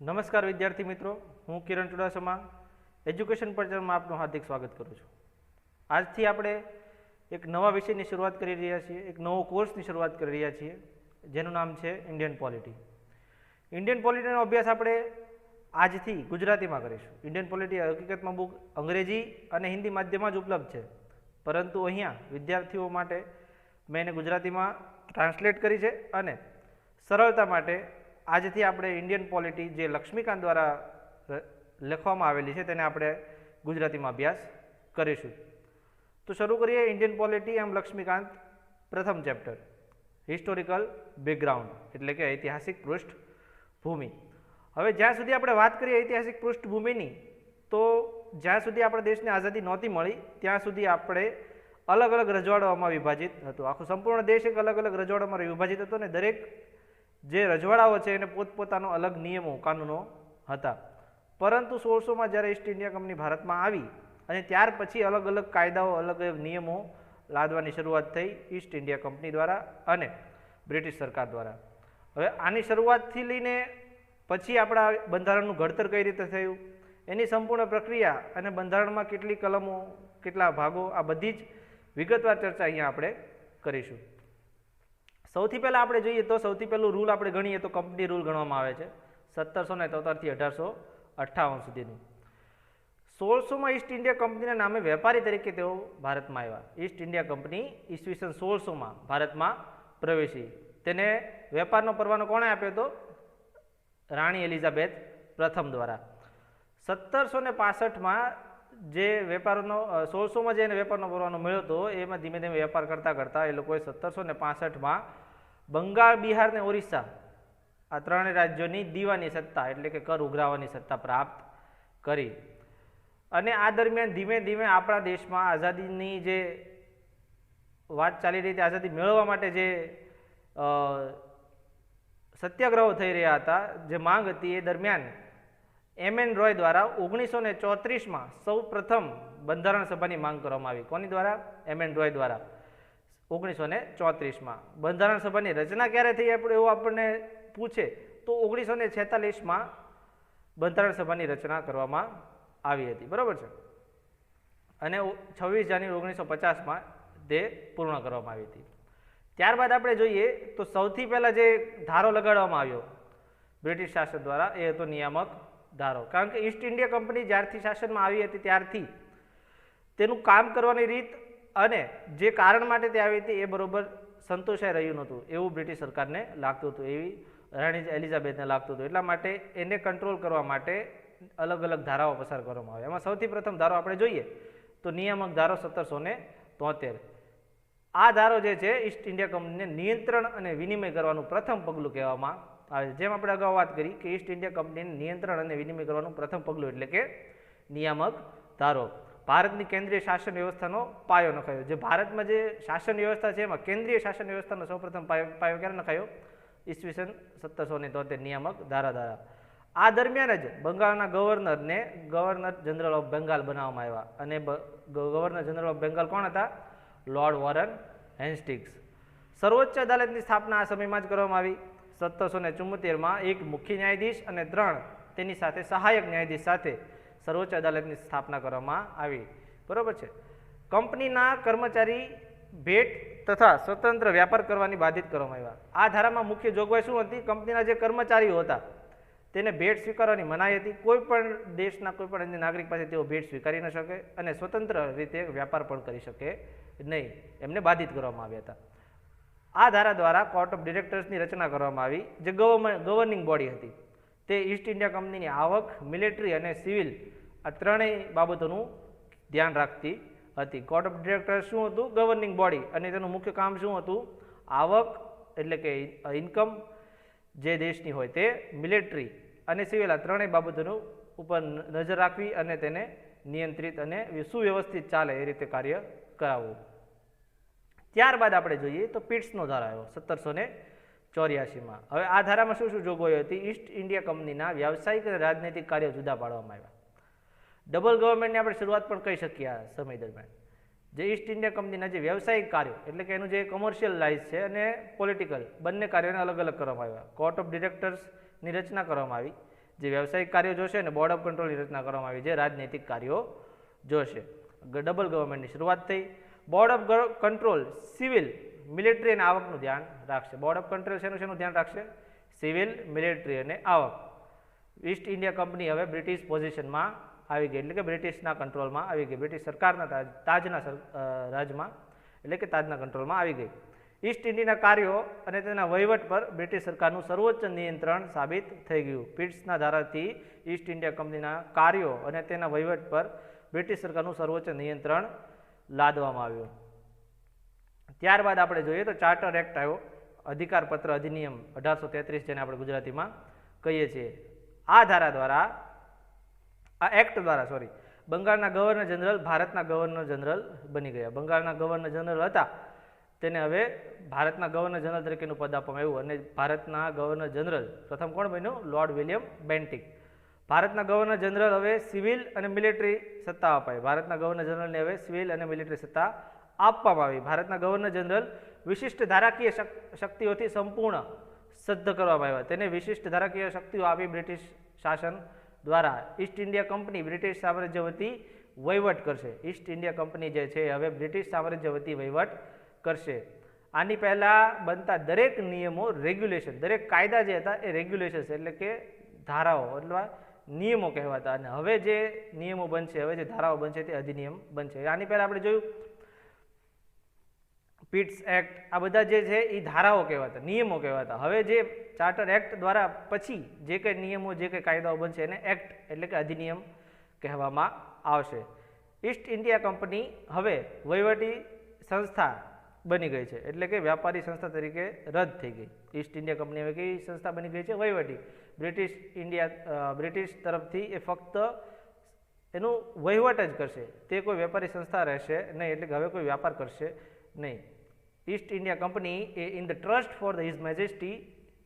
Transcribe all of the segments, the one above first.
નમસ્કાર વિદ્યાર્થી મિત્રો, હું કિરણ ચુડાસમા એજ્યુકેશન પરિચયમાં આપનું હાર્દિક સ્વાગત કરું છું. આજથી આપણે એક નવા વિષયની શરૂઆત કરી રહ્યા છીએ, એક નવો કોર્સની શરૂઆત કરી રહ્યા છીએ, જેનું નામ છે ઇન્ડિયન પોલિટી. ઇન્ડિયન પોલિટીનો અભ્યાસ આપણે આજથી ગુજરાતીમાં કરીશું. ઇન્ડિયન પોલિટી હકીકતમાં બુક અંગ્રેજી અને હિન્દી માધ્યમમાં જ ઉપલબ્ધ છે, પરંતુ અહીંયા વિદ્યાર્થીઓ માટે મેં એને ગુજરાતીમાં ટ્રાન્સલેટ કરી છે અને સરળતા માટે આજથી આપણે ઇન્ડિયન પોલિટી જે લક્ષ્મીકાંત દ્વારા લખવામાં આવેલી છે તેને આપણે ગુજરાતીમાં અભ્યાસ કરીશું. તો શરૂ કરીએ ઇન્ડિયન પોલિટી એમ લક્ષ્મીકાંત. પ્રથમ ચેપ્ટર હિસ્ટોરિકલ બેકગ્રાઉન્ડ એટલે કે ઐતિહાસિક પૃષ્ઠભૂમિ. હવે જ્યાં સુધી આપણે વાત કરીએ ઐતિહાસિક પૃષ્ઠભૂમિની, તો જ્યાં સુધી આપણા દેશને આઝાદી નહોતી મળી ત્યાં સુધી આપણે અલગ અલગ રજવાડાઓમાં વિભાજિત હતું. આખો સંપૂર્ણ દેશ એક અલગ અલગ રજવાડામાં વિભાજિત હતો અને દરેક જે રજવાડાઓ છે એને પોતપોતાનો અલગ નિયમો કાનૂનો હતા. પરંતુ 1600માં જ્યારે ઈસ્ટ ઇન્ડિયા કંપની ભારતમાં આવી અને ત્યાર પછી અલગ અલગ કાયદાઓ, અલગ અલગ નિયમો લાદવાની શરૂઆત થઈ ઈસ્ટ ઇન્ડિયા કંપની દ્વારા અને બ્રિટિશ સરકાર દ્વારા. હવે આની શરૂઆતથી લઈને પછી આપણા બંધારણનું ઘડતર કઈ રીતે થયું, એની સંપૂર્ણ પ્રક્રિયા અને બંધારણમાં કેટલી કલમો, કેટલા ભાગો, આ બધી જ વિગતવાર ચર્ચા અહીંયા આપણે કરીશું. સૌથી પહેલાં આપણે જોઈએ તો સૌથી પહેલું રૂલ આપણે ગણીએ તો કંપની રૂલ ગણવામાં આવે છે 1773 થી 1858 સુધીનું. 1600માં ઈસ્ટ ઇન્ડિયા કંપનીના નામે વેપારી તરીકે તેઓ ભારતમાં આવ્યા. ઈસ્ટ ઇન્ડિયા કંપની ઈસવીસન 1600માં ભારતમાં પ્રવેશી. તેને વેપારનો પરવાનો કોણે આપ્યો હતો? રાણી એલિઝાબેથ પ્રથમ દ્વારા. 1765માં જે વેપારનો 1600માં જે એને વેપારનો પરવાનો મળ્યો હતો એમાં ધીમે ધીમે વેપાર કરતાં કરતાં એ લોકોએ 1765માં બંગાળ, બિહાર ને ઓરિસ્સા આ ત્રણેય રાજ્યોની દીવાની સત્તા એટલે કે કર ઉઘરાવવાની સત્તા પ્રાપ્ત કરી. અને આ દરમિયાન ધીમે ધીમે આપણા દેશમાં આઝાદીની જે વાત ચાલી રહી હતી, આઝાદી મેળવવા માટે જે સત્યાગ્રહો થઈ રહ્યા હતા, જે માંગ હતી, એ દરમિયાન એમ.એન. રોય દ્વારા 1934માં સૌ પ્રથમ બંધારણ સભાની માંગ કરવામાં આવી. કોની દ્વારા? એમ.એન. રોય દ્વારા 1934માં. બંધારણ સભાની રચના ક્યારે થઈ એવું આપણને પૂછે તો 1946માં બંધારણ સભાની રચના કરવામાં આવી હતી. બરાબર છે. અને 26 જાન્યુઆરી 1950માં તે પૂર્ણ કરવામાં આવી હતી. ત્યારબાદ આપણે જોઈએ તો સૌથી પહેલાં જે ધારો લગાડવામાં આવ્યો બ્રિટિશ શાસન દ્વારા એ હતો નિયામક ધારો. કારણ કે ઈસ્ટ ઇન્ડિયા કંપની જ્યારથી શાસનમાં આવી હતી ત્યારથી તેનું કામ કરવાની રીત અને જે કારણ માટે તે આવી હતી એ બરોબર સંતોષાઈ રહ્યું નહોતું એવું બ્રિટિશ સરકારને લાગતું હતું, એવી રાણી એલિઝાબેથને લાગતું હતું. એટલા માટે એને કંટ્રોલ કરવા માટે અલગ અલગ ધારાઓ પસાર કરવામાં આવે. એમાં સૌથી પ્રથમ ધારો આપણે જોઈએ તો નિયામક ધારો 1773. આ ધારો જે છે ઈસ્ટ ઇન્ડિયા કંપનીને નિયંત્રણ અને વિનિમય કરવાનું પ્રથમ પગલું કહેવામાં આવે છે. જેમ આપણે અગાઉ વાત કરી કે ઈસ્ટ ઇન્ડિયા કંપનીને નિયંત્રણ અને વિનિમય કરવાનું પ્રથમ પગલું એટલે કે નિયામક ધારો ભારતની કેન્દ્રીય શાસન વ્યવસ્થાનો પાયો નખાયો. જે ભારતમાં જે શાસન વ્યવસ્થા છે એમાં કેન્દ્રીય શાસન વ્યવસ્થાનો સૌપ્રથમ પાયો ક્યારે નખાયો? ઈસવીસન 1773 નિયામક ધારા દ્વારા. આ દરમિયાન જ બંગાળના ગવર્નરને ગવર્નર જનરલ ઓફ બેંગાલ બનાવવામાં આવ્યા. અને ગવર્નર જનરલ ઓફ બેંગાલ કોણ હતા? Lord Warren Hastings. સર્વોચ્ચ અદાલતની સ્થાપના આ સમયમાં જ કરવામાં આવી. 1774માં એક મુખ્ય ન્યાયાધીશ અને 3 તેની સાથે સહાયક ન્યાયાધીશ સાથે સર્વોચ્ચ અદાલતની સ્થાપના કરવામાં આવી. બરાબર છે. કંપનીના કર્મચારી ભેટ તથા સ્વતંત્ર વ્યાપાર કરવાની બાધિત કરવામાં આવ્યા. આ ધારામાં મુખ્ય જોગવાઈ શું હતી? કંપનીના જે કર્મચારીઓ હતા તેને ભેટ સ્વીકારવાની મનાઈ હતી. કોઈ પણ દેશના કોઈ પણ અન્ય નાગરિક પાસે તેઓ ભેટ સ્વીકારી ન શકે અને સ્વતંત્ર રીતે વ્યાપાર પણ કરી શકે નહીં, એમને બાધિત કરવામાં આવ્યા હતા. આ ધારા દ્વારા કોર્ટ ઓફ ડિરેક્ટર્સની રચના કરવામાં આવી, જે ગવર્નિંગ બોડી હતી. તે ઈસ્ટ ઇન્ડિયા કંપનીની આવક, મિલિટરી અને સિવિલ આ ત્રણેય બાબતોનું ધ્યાન રાખતી હતી. કોર્ટ ઓફ ડિરેક્ટર્સ શું હતું? Governing body. અને તેનું મુખ્ય કામ શું હતું? આવક એટલે કે ઇન્કમ જે દેશની હોય તે, મિલિટરી અને સિવિલ આ ત્રણેય બાબતોનું ઉપર નજર રાખવી અને તેને નિયંત્રિત અને સુવ્યવસ્થિત ચાલે એ રીતે કાર્ય કરાવવું. ત્યારબાદ આપણે જોઈએ તો પિટ્સનો ધારો આવ્યો 1784માં. હવે આ ધારામાં શું શું જોગવાઈઓ હતી? ઈસ્ટ ઇન્ડિયા કંપનીના વ્યાવસાયિક અને રાજનૈતિક કાર્યો જુદા પાડવામાં આવ્યા. ડબલ ગવર્મેન્ટની આપણે શરૂઆત પણ કહી શકીએ આ સમય દરમિયાન. જે ઈસ્ટ ઇન્ડિયા કંપનીના જે વ્યવસાયિક કાર્યો એટલે કે એનું જે કોમર્શિયલ લાઇઝ છે અને પોલિટિકલ બંને કાર્યોને અલગ અલગ કરવામાં આવ્યા. કોર્ટ ઓફ ડિરેક્ટર્સની રચના કરવામાં આવી, જે વ્યવસાયિક કાર્યો જોશે અને બોર્ડ ઓફ કંટ્રોલની રચના કરવામાં આવી, જે રાજનૈતિક કાર્યો જોશે. ડબલ ગવર્મેન્ટની શરૂઆત થઈ. Board of control civil, military અને આવકનું ધ્યાન રાખશે. બોર્ડ ઓફ કંટ્રોલ શેનું ધ્યાન રાખશે? સિવિલ, મિલિટરી અને આવક. ઈસ્ટ ઇન્ડિયા કંપની હવે બ્રિટિશ પોઝિશનમાં આવી ગઈ, એટલે કે બ્રિટિશના કંટ્રોલમાં આવી ગઈ, બ્રિટિશ સરકારના તાજના રાજમાં એટલે કે તાજના કંટ્રોલમાં આવી ગઈ. ઈસ્ટ ઇન્ડિયાના કાર્યો અને તેના વહીવટ પર બ્રિટિશ સરકારનું સર્વોચ્ચ નિયંત્રણ સાબિત થઈ ગયું. પિટ્સના ધારાથી ઈસ્ટ ઇન્ડિયા કંપનીના કાર્યો અને તેના વહીવટ પર બ્રિટિશ સરકારનું સર્વોચ્ચ નિયંત્રણ લાદવામાં આવ્યું. ત્યારબાદ આપણે જોઈએ તો ચાર્ટર એક્ટ આવ્યો, અધિકાર પત્ર અધિનિયમ 1833, જેને આપણે ગુજરાતીમાં કહીએ છીએ. આ ધારા દ્વારા, આ એક્ટ દ્વારા બંગાળના ગવર્નર જનરલ ભારતના ગવર્નર જનરલ બની ગયા. બંગાળના ગવર્નર જનરલ હતા તેને હવે ભારતના ગવર્નર જનરલ તરીકેનું પદ આપવામાં આવ્યું અને ભારતના ગવર્નર જનરલ પ્રથમ કોણ બન્યું? Lord William Bentinck. ભારતના ગવર્નર જનરલ હવે સિવિલ અને મિલિટરી સત્તા અપાઈ. ભારતના ગવર્નર જનરલને હવે સિવિલ અને મિલિટરી સત્તા આપવામાં આવી. ભારતના ગવર્નર જનરલ વિશિષ્ટ ધારાકીય શક્તિઓથી સંપૂર્ણ સજ્જ કરવામાં આવ્યા. તેને વિશિષ્ટ ધારાકીય શક્તિઓ આપી બ્રિટિશ શાસન દ્વારા ઈસ્ટ ઇન્ડિયા કંપની બ્રિટિશ સામ્રાજ્ય વતી વહીવટ કરશે. ઈસ્ટ ઇન્ડિયા કંપની જે છે હવે બ્રિટિશ સામ્રાજ્ય વતી વહીવટ કરશે. આની પહેલાં બનતા દરેક નિયમો, રેગ્યુલેશન, દરેક કાયદા જે હતા એ રેગ્યુલેશન્સ એટલે કે ધારાઓ અથવા નિયમો કહેવાતા, અને હવે જે નિયમો બનશે, હવે જે ધારાઓ બનશે તે અધિનિયમ બનશે. આની પહેલાં આપણે જોયું પિટ્સ એક્ટ, આ બધા જે છે એ ધારાઓ કહેવાતા, નિયમો કહેવાતા. હવે જે ચાર્ટર એક્ટ દ્વારા પછી જે કંઈ નિયમો, જે કંઈ કાયદાઓ બનશે એને એક્ટ એટલે કે અધિનિયમ કહેવામાં આવશે. ઈસ્ટ ઇન્ડિયા કંપની હવે વહીવટી સંસ્થા બની ગઈ છે, એટલે કે વ્યાપારી સંસ્થા તરીકે રદ થઈ ગઈ. ઈસ્ટ ઇન્ડિયા કંપની હવે કેવી સંસ્થા બની ગઈ છે? વહીવટી. બ્રિટિશ તરફથી એ ફક્ત એનું વહીવટ જ કરશે, તે કોઈ વેપારી સંસ્થા રહેશે નહીં, એટલે કે હવે કોઈ વ્યાપાર કરશે નહીં. ઈસ્ટ ઇન્ડિયા કંપની એ in the trust for the his majesty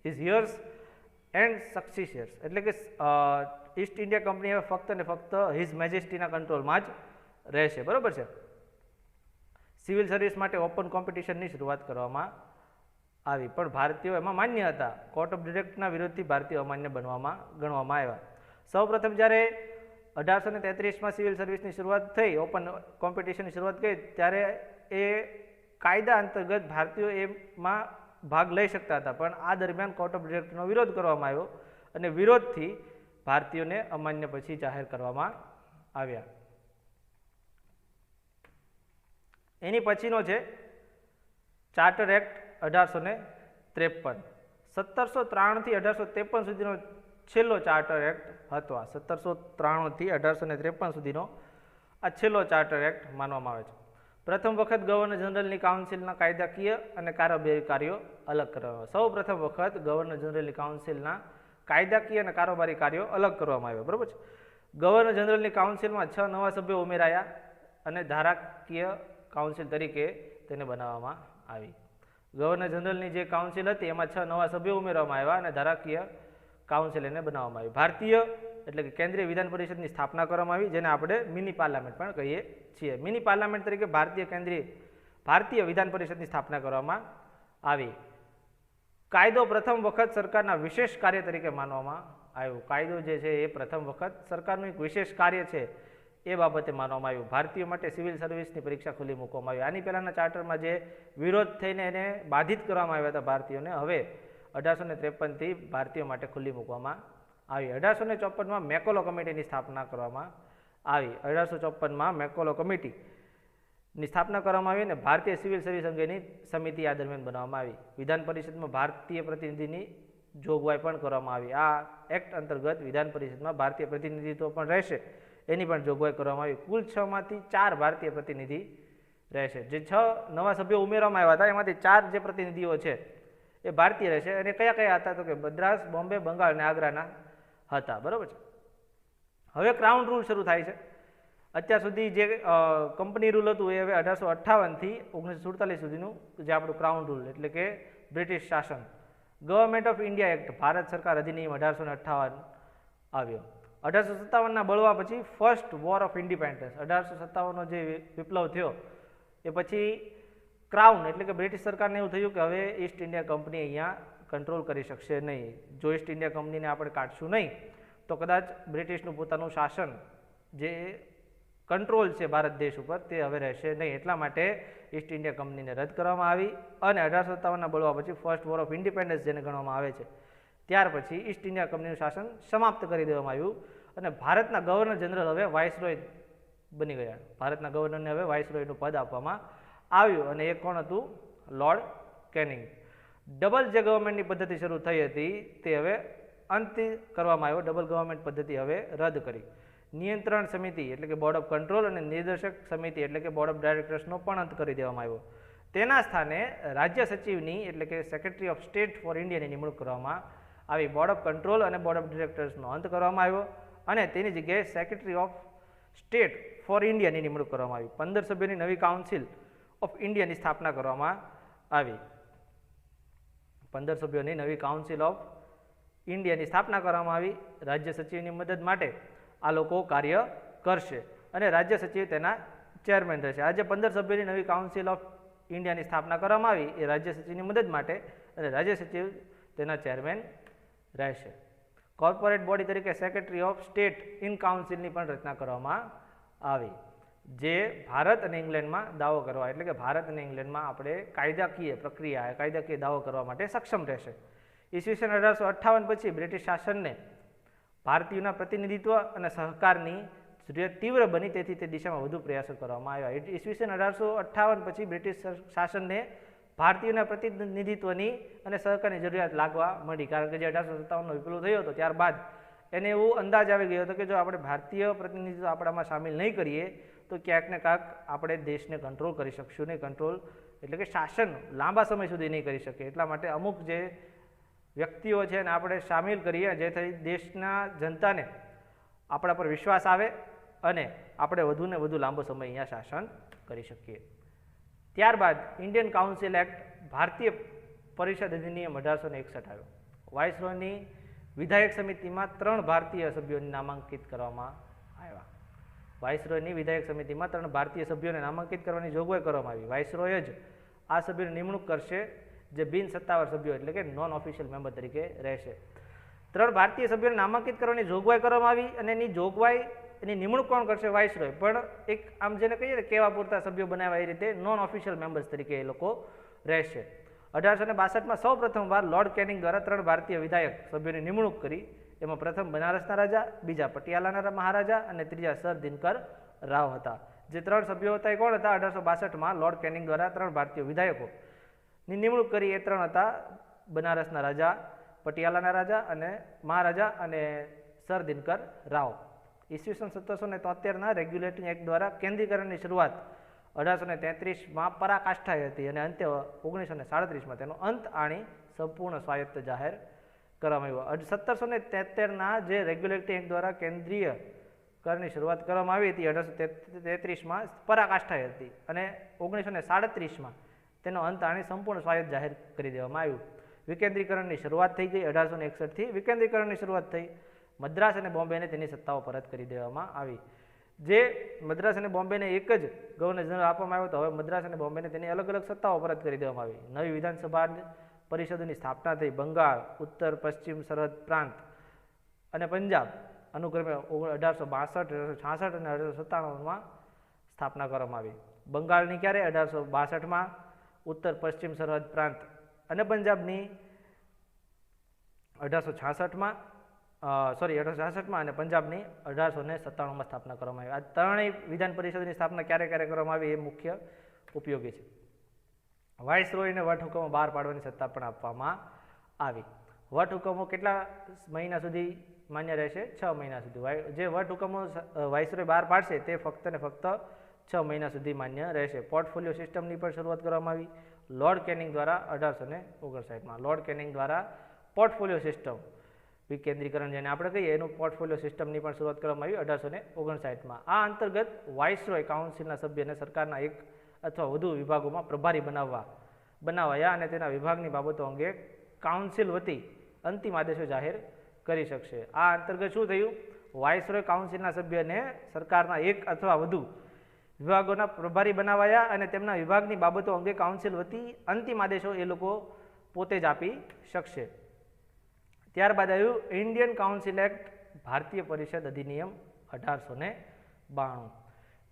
his heirs and successors, એટલે કે ઈસ્ટ ઇન્ડિયા કંપની હવે ફક્ત ને ફક્ત હિઝ મેજેસ્ટીના કંટ્રોલમાં જ રહેશે. બરાબર છે. સિવિલ સર્વિસ માટે ઓપન કોમ્પિટિશનની શરૂઆત કરવામાં આવી, પણ ભારતીયો એમાં માન્ય હતા. કોર્ટ ઓફ ડિરેક્ટના વિરોધથી ભારતીયો અમાન્ય ગણવામાં આવ્યા. સૌપ્રથમ જ્યારે 1833માં સિવિલ સર્વિસની શરૂઆત થઈ, ઓપન કોમ્પિટિશનની શરૂઆત કરી, ત્યારે એ કાયદા અંતર્ગત ભારતીયો એમાં ભાગ લઈ શકતા હતા, પણ આ દરમિયાન કોર્ટ ઓફ ડિરેક્ટરનો વિરોધ કરવામાં આવ્યો અને વિરોધથી ભારતીયોને અમાન્ય પછી જાહેર કરવામાં આવ્યા. એની પછીનો છે ચાર્ટર એક્ટ 1853. 1793થી 1853 સુધીનો છેલ્લો ચાર્ટર એક્ટ હતો. 1793થી 1853 સુધીનો આ છેલ્લો ચાર્ટર એક્ટ માનવામાં આવે છે. પ્રથમ વખત ગવર્નર જનરલની કાઉન્સિલના કાયદાકીય અને કારોબારી કાર્યો અલગ કરવામાં. સૌ પ્રથમ વખત ગવર્નર જનરલની કાઉન્સિલના કાયદાકીય અને કારોબારી કાર્યો અલગ કરવામાં આવ્યા. બરાબર છે. ગવર્નર જનરલની કાઉન્સિલમાં 6 નવા સભ્યો ઉમેરાયા અને ધારાકીય કાઉન્સિલ તરીકે તેને બનાવવામાં આવી. ગવર્નર જનરલની જે કાઉન્સિલ હતી એમાં 6 નવા સભ્યો ઉમેરવામાં આવ્યા અને ધારાકીય કાઉન્સિલ એને બનાવવામાં આવી. ભારતીય એટલે કે કેન્દ્રીય વિધાન પરિષદની સ્થાપના કરવામાં આવી, જેને આપણે મિની પાર્લામેન્ટ પણ કહીએ છીએ. મિની પાર્લામેન્ટ તરીકે ભારતીય વિધાન પરિષદની સ્થાપના કરવામાં આવી. કાયદો પ્રથમ વખત સરકારના વિશેષ કાર્ય તરીકે માનવામાં આવ્યો. કાયદો જે છે એ પ્રથમ વખત સરકારનું એક વિશેષ કાર્ય છે એ બાબતે માનવામાં આવ્યું. ભારતીયો માટે સિવિલ સર્વિસની પરીક્ષા ખુલ્લી મૂકવામાં આવી. આની પહેલાંના ચાર્ટરમાં જે વિરોધ થઈને એને બાધિત કરવામાં આવ્યા હતા ભારતીયોને, હવે 1853થી ભારતીયો માટે ખુલ્લી મૂકવામાં આવી. 1854માં મેકોલો કમિટીની સ્થાપના કરવામાં આવી. 1854માં મેકોલો કમિટીની સ્થાપના કરવામાં આવી અને ભારતીય સિવિલ સર્વિસ અંગેની સમિતિ આ દરમિયાન બનાવવામાં આવી. વિધાન પરિષદમાં ભારતીય પ્રતિનિધિની જોગવાઈ પણ કરવામાં આવી. આ એક્ટ અંતર્ગત વિધાન પરિષદમાં ભારતીય પ્રતિનિધિત્વ પણ રહેશે, એની પણ જોગવાઈ કરવામાં આવી. કુલ 6માંથી 4 ભારતીય પ્રતિનિધિ રહેશે. જે 6 નવા સભ્યો ઉમેરવામાં આવ્યા હતા એમાંથી 4 જે પ્રતિનિધિઓ છે એ ભારતીય રહેશે. અને કયા કયા હતા? તો કે મદ્રાસ, બોમ્બે, બંગાળ અને આગ્રાના હતા. બરાબર છે. હવે ક્રાઉન રૂલ શરૂ થાય છે. અત્યાર સુધી જે કંપની રૂલ હતું એ હવે 1858થી 1947 સુધીનું જે આપણું ક્રાઉન રૂલ એટલે કે બ્રિટિશ શાસન. Government of India act, Bharat સરકાર અધિનિયમ 1858 આવ્યો. 1857ના બળવા પછી ફર્સ્ટ વોર ઓફ ઇન્ડિપેન્ડન્સ, 1857નો જે વિપ્લવ થયો એ પછી ક્રાઉન એટલે કે બ્રિટિશ સરકારને એવું થયું કે હવે ઈસ્ટ ઇન્ડિયા કંપની અહીંયા કંટ્રોલ કરી શકશે નહીં. જો ઈસ્ટ ઇન્ડિયા કંપનીને આપણે કાઢશું નહીં તો કદાચ બ્રિટિશનું પોતાનું શાસન જે કંટ્રોલ છે ભારત દેશ ઉપર તે હવે રહેશે નહીં. એટલા માટે ઈસ્ટ ઇન્ડિયા કંપનીને રદ કરવામાં આવી અને 1857ના બળવા પછી ફર્સ્ટ વોર ઓફ ઇન્ડિપેન્ડન્સ જેને ગણવામાં આવે છે ત્યાર પછી ઈસ્ટ ઇન્ડિયા કંપનીનું શાસન સમાપ્ત કરી દેવામાં આવ્યું અને ભારતના ગવર્નર જનરલ હવે વાઇસરોય બની ગયા. ભારતના ગવર્નરને હવે વાઇસરોયનું પદ આપવામાં આવ્યું અને એ કોણ હતું? Lord canning. ડબલ જે ગવર્મેન્ટની પદ્ધતિ શરૂ થઈ હતી તે હવે અંત કરવામાં આવ્યો. ડબલ ગવર્મેન્ટ પદ્ધતિ હવે રદ કરી. નિયંત્રણ સમિતિ એટલે કે બોર્ડ ઓફ કંટ્રોલ અને નિર્દેશક સમિતિ એટલે કે બોર્ડ ઓફ ડાયરેક્ટર્સનો પણ અંત કરી દેવામાં આવ્યો. તેના સ્થાને રાજ્ય સચિવની એટલે કે સેક્રેટરી ઓફ સ્ટેટ ફોર ઇન્ડિયાની નિમણૂક કરવામાં આવી. બોર્ડ ઓફ કંટ્રોલ અને બોર્ડ ઓફ ડિરેક્ટર્સનો અંત કરવામાં આવ્યો અને તેની જગ્યાએ સેક્રેટરી ઓફ સ્ટેટ ફોર ઇન્ડિયાની નિમણૂક કરવામાં આવી. 15 સભ્યોની નવી કાઉન્સિલ ઓફ ઇન્ડિયાની સ્થાપના કરવામાં આવી. 15 સભ્યોની નવી કાઉન્સિલ ઓફ ઇન્ડિયાની સ્થાપના કરવામાં આવી. રાજ્ય સચિવની મદદ માટે આ લોકો કાર્ય કરશે અને રાજ્ય સચિવ તેના ચેરમેન રહેશે. આજે 15 સભ્યોની નવી કાઉન્સિલ ઓફ ઇન્ડિયાની સ્થાપના કરવામાં આવી એ રાજ્ય સચિવની મદદ માટે અને રાજ્ય સચિવ તેના ચેરમેન રહેશે. કોર્પોરેટ બોડી તરીકે સેક્રેટરી ઓફ સ્ટેટ ઇન કાઉન્સિલની પણ રચના કરવામાં આવી જે ભારત અને ઇંગ્લેન્ડમાં દાવો કરવા એટલે કે ભારત અને ઇંગ્લેન્ડમાં આપણે કાયદાકીય પ્રક્રિયા કાયદાકીય દાવો કરવા માટે સક્ષમ રહેશે. ઈસવીસન 1858 પછી બ્રિટિશ શાસનને ભારતીયોના પ્રતિનિધિત્વ અને સહકારની જરૂરિયાત તીવ્ર બની તેથી તે દિશામાં વધુ પ્રયાસો કરવામાં આવ્યા. ઈસવીસન 1858 પછી બ્રિટિશ શાસનને ભારતીયોના પ્રતિનિધિત્વની અને સહકારની જરૂરિયાત લાગવા મળી કારણ કે જે 1857નો વિપ્લવ થયો હતો ત્યારબાદ એને એવું અંદાજ આવી ગયો હતો કે જો આપણે ભારતીય પ્રતિનિધિત્વ આપણામાં સામેલ નહીં કરીએ તો ક્યાંક ને ક્યાંક આપણે દેશને કંટ્રોલ કરી શકશું નહીં. કંટ્રોલ એટલે કે શાસન લાંબા સમય સુધી નહીં કરી શકીએ. એટલા માટે અમુક જે વ્યક્તિઓ છે એને આપણે સામેલ કરીએ જેથી દેશના જનતાને આપણા પર વિશ્વાસ આવે અને આપણે વધુને વધુ લાંબો સમય અહીંયા શાસન કરી શકીએ. ત્યારબાદ ઇન્ડિયન કાઉન્સિલ એક્ટ ભારતીય પરિષદ અધિનિયમ 1861 આવ્યો. વાઇસરોયની વિધાયક સમિતિમાં 3 ભારતીય સભ્યોને નામાંકિત કરવામાં આવ્યા. વાઇસરોયની વિધાયક સમિતિમાં 3 ભારતીય સભ્યોને નામાંકિત કરવાની જોગવાઈ કરવામાં આવી. વાઇસરોય જ આ સભ્યોની નિમણૂક કરશે જે બિન સત્તાવાર સભ્યો એટલે કે નોન ઓફિશિયલ મેમ્બર તરીકે રહેશે. 3 ભારતીય સભ્યોને નામાંકિત કરવાની જોગવાઈ કરવામાં આવી અને એની નિમણૂક કોણ કરશે? વાઇસરોય. પણ એક આમ જેને કહીએ ને કેવા પૂરતા સભ્યો બનાવ્યા એ રીતે નોન ઓફિશિયલ મેમ્બર્સ તરીકે એ લોકો રહેશે. 1862માં સૌ પ્રથમવાર લોર્ડ કેનિંગ દ્વારા 3 ભારતીય વિધાયક સભ્યોની નિમણૂક કરી. એમાં પ્રથમ બનારસના રાજા, બીજા પટિયાલાના મહારાજા અને ત્રીજા સર દિનકર રાવ હતા. જે 3 સભ્યો હતા એ કોણ હતા? 1862માં લોર્ડ કેનિંગ દ્વારા 3 ભારતીય વિધાયકોની નિમણૂક કરી. એ 3 હતા બનારસના રાજા, પટિયાલાના રાજા અને મહારાજા અને સર દિનકર રાવ. ઈસવીસન 1773ના રેગ્યુલેટિંગ એક્ટ દ્વારા કેન્દ્રીકરણની શરૂઆત 1833માં પરાકાષ્ઠાએ હતી અને અંતે 1937માં તેનો અંત આણી સંપૂર્ણ સ્વાયત્ત જાહેર કરવામાં આવ્યો. 1773ના જે રેગ્યુલેટિંગ એક્ટ દ્વારા કેન્દ્રીયકરણની શરૂઆત કરવામાં આવી હતી 1833માં પરાકાષ્ઠાએ હતી અને 1937માં તેનો અંત આણી સંપૂર્ણ સ્વાયત્ત જાહેર કરી દેવામાં આવ્યું. વિકેન્દ્રીકરણની શરૂઆત થઈ ગઈ. 1861થી વિકેન્દ્રીકરણની શરૂઆત થઈ. મદ્રાસ અને બોમ્બેને તેની સત્તાઓ પરત કરી દેવામાં આવી. જે મદ્રાસ અને બોમ્બેને એક જ ગવર્નર જનરલ આપવામાં આવ્યો તો હવે મદ્રાસ અને બોમ્બેને તેની અલગ અલગ સત્તાઓ પરત કરી દેવામાં આવી. નવી વિધાનસભા પરિષદોની સ્થાપના થઈ. બંગાળ, ઉત્તર પશ્ચિમ સરહદ પ્રાંત અને પંજાબ અનુક્રમે 1862, 1866 અને 1897માં સ્થાપના કરવામાં આવી. બંગાળની ક્યારે? 1862માં, ઉત્તર પશ્ચિમ સરહદ પ્રાંત અને પંજાબની 1866માં અને પંજાબની 1897માં સ્થાપના કરવામાં આવી. આ ત્રણેય વિધાન પરિષદની સ્થાપના ક્યારે ક્યારે કરવામાં આવી એ મુખ્ય ઉપયોગી છે. વાઇસરોયને વટહુકમો બહાર પાડવાની સત્તા પણ આપવામાં આવી. વટહુકમો કેટલા મહિના સુધી માન્ય રહેશે? 6 મહિના સુધી. જે વટહુકમો વાઇસરોય બહાર પાડશે તે ફક્ત ને ફક્ત 6 મહિના સુધી માન્ય રહેશે. પોર્ટફોલિયો સિસ્ટમની પણ શરૂઆત કરવામાં આવી લોર્ડ કેનિંગ દ્વારા 1859માં. લોર્ડ કેનિંગ દ્વારા પોર્ટફોલિયો સિસ્ટમ વિકેન્દ્રીકરણ જેને આપણે કહીએ એનું પોર્ટફોલિયો સિસ્ટમની પણ શરૂઆત કરવામાં આવી 1859માં. આ અંતર્ગત વાઇસરોય કાઉન્સિલના સભ્યને સરકારના એક અથવા વધુ વિભાગોમાં પ્રભારી બનાવાયા અને તેના વિભાગની બાબતો અંગે કાઉન્સિલ વતી અંતિમ આદેશો જાહેર કરી શકશે. આ અંતર્ગત શું થયું? વાઇસરોય કાઉન્સિલના સભ્યને સરકારના એક અથવા વધુ વિભાગોના પ્રભારી બનાવાયા અને તેમના વિભાગની બાબતો અંગે કાઉન્સિલ વતી અંતિમ આદેશો એ લોકો પોતે જ આપી શકશે. ત્યારબાદ આવ્યું ઇન્ડિયન કાઉન્સિલ એક્ટ ભારતીય પરિષદ અધિનિયમ 1892.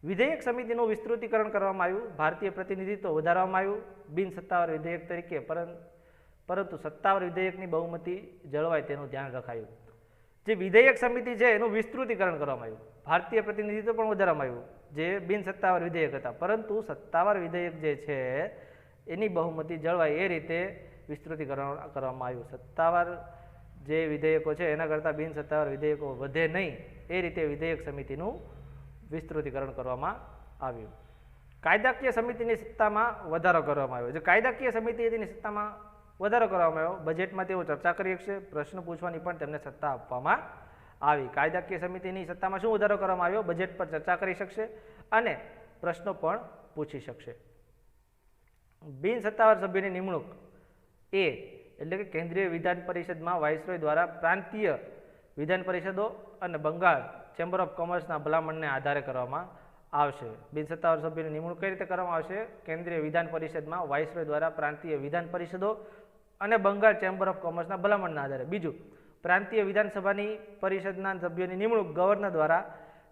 વિધેયક સમિતિનું વિસ્તૃતીકરણ કરવામાં આવ્યું, ભારતીય પ્રતિનિધિત્વ વધારવામાં આવ્યું બિન સત્તાવાર વિધેયક તરીકે, પરંતુ સત્તાવાર વિધેયકની બહુમતી જળવાય તેનું ધ્યાન રખાયું. જે વિધેયક સમિતિ છે એનું વિસ્તૃતીકરણ કરવામાં આવ્યું, ભારતીય પ્રતિનિધિત્વ પણ વધારવામાં આવ્યું જે બિન સત્તાવાર વિધેયક હતા, પરંતુ સત્તાવાર વિધેયક જે છે એની બહુમતી જળવાય એ રીતે વિસ્તૃતીકરણ કરવામાં આવ્યું. સત્તાવાર જે વિધેયકો છે એના કરતાં બિન સત્તાવાર વિધેયકો વધે નહીં એ રીતે વિધેયક સમિતિનું વિસ્તૃતીકરણ કરવામાં આવ્યું. કાયદાકીય સમિતિની સત્તામાં વધારો કરવામાં આવ્યો. જે કાયદાકીય સમિતિ તેની સત્તામાં વધારો કરવામાં આવ્યો, બજેટમાં તેઓ ચર્ચા કરી શકશે, પ્રશ્ન પૂછવાની પણ તેમને સત્તા આપવામાં આવી. કાયદાકીય સમિતિની સત્તામાં શું વધારો કરવામાં આવ્યો? બજેટ પર ચર્ચા કરી શકશે અને પ્રશ્નો પણ પૂછી શકશે. બિન સત્તાવાર સભ્યની નિમણૂક એટલે કે કેન્દ્રીય વિધાન પરિષદમાં વાઇસરોય દ્વારા પ્રાંતીય વિધાન પરિષદો અને બંગાળ ચેમ્બર ઓફ કોમર્સના ભલામણને આધારે કરવામાં આવશે. બિન સત્તાવાર સભ્યની નિમણૂક કઈ રીતે કરવામાં આવશે? કેન્દ્રીય વિધાન પરિષદમાં વાઇસરોય દ્વારા પ્રાંતીય વિધાન પરિષદો અને બંગાળ ચેમ્બર ઓફ કોમર્સના ભલામણના આધારે. બીજું, પ્રાંતીય વિધાનસભાની પરિષદના સભ્યોની નિમણૂક ગવર્નર દ્વારા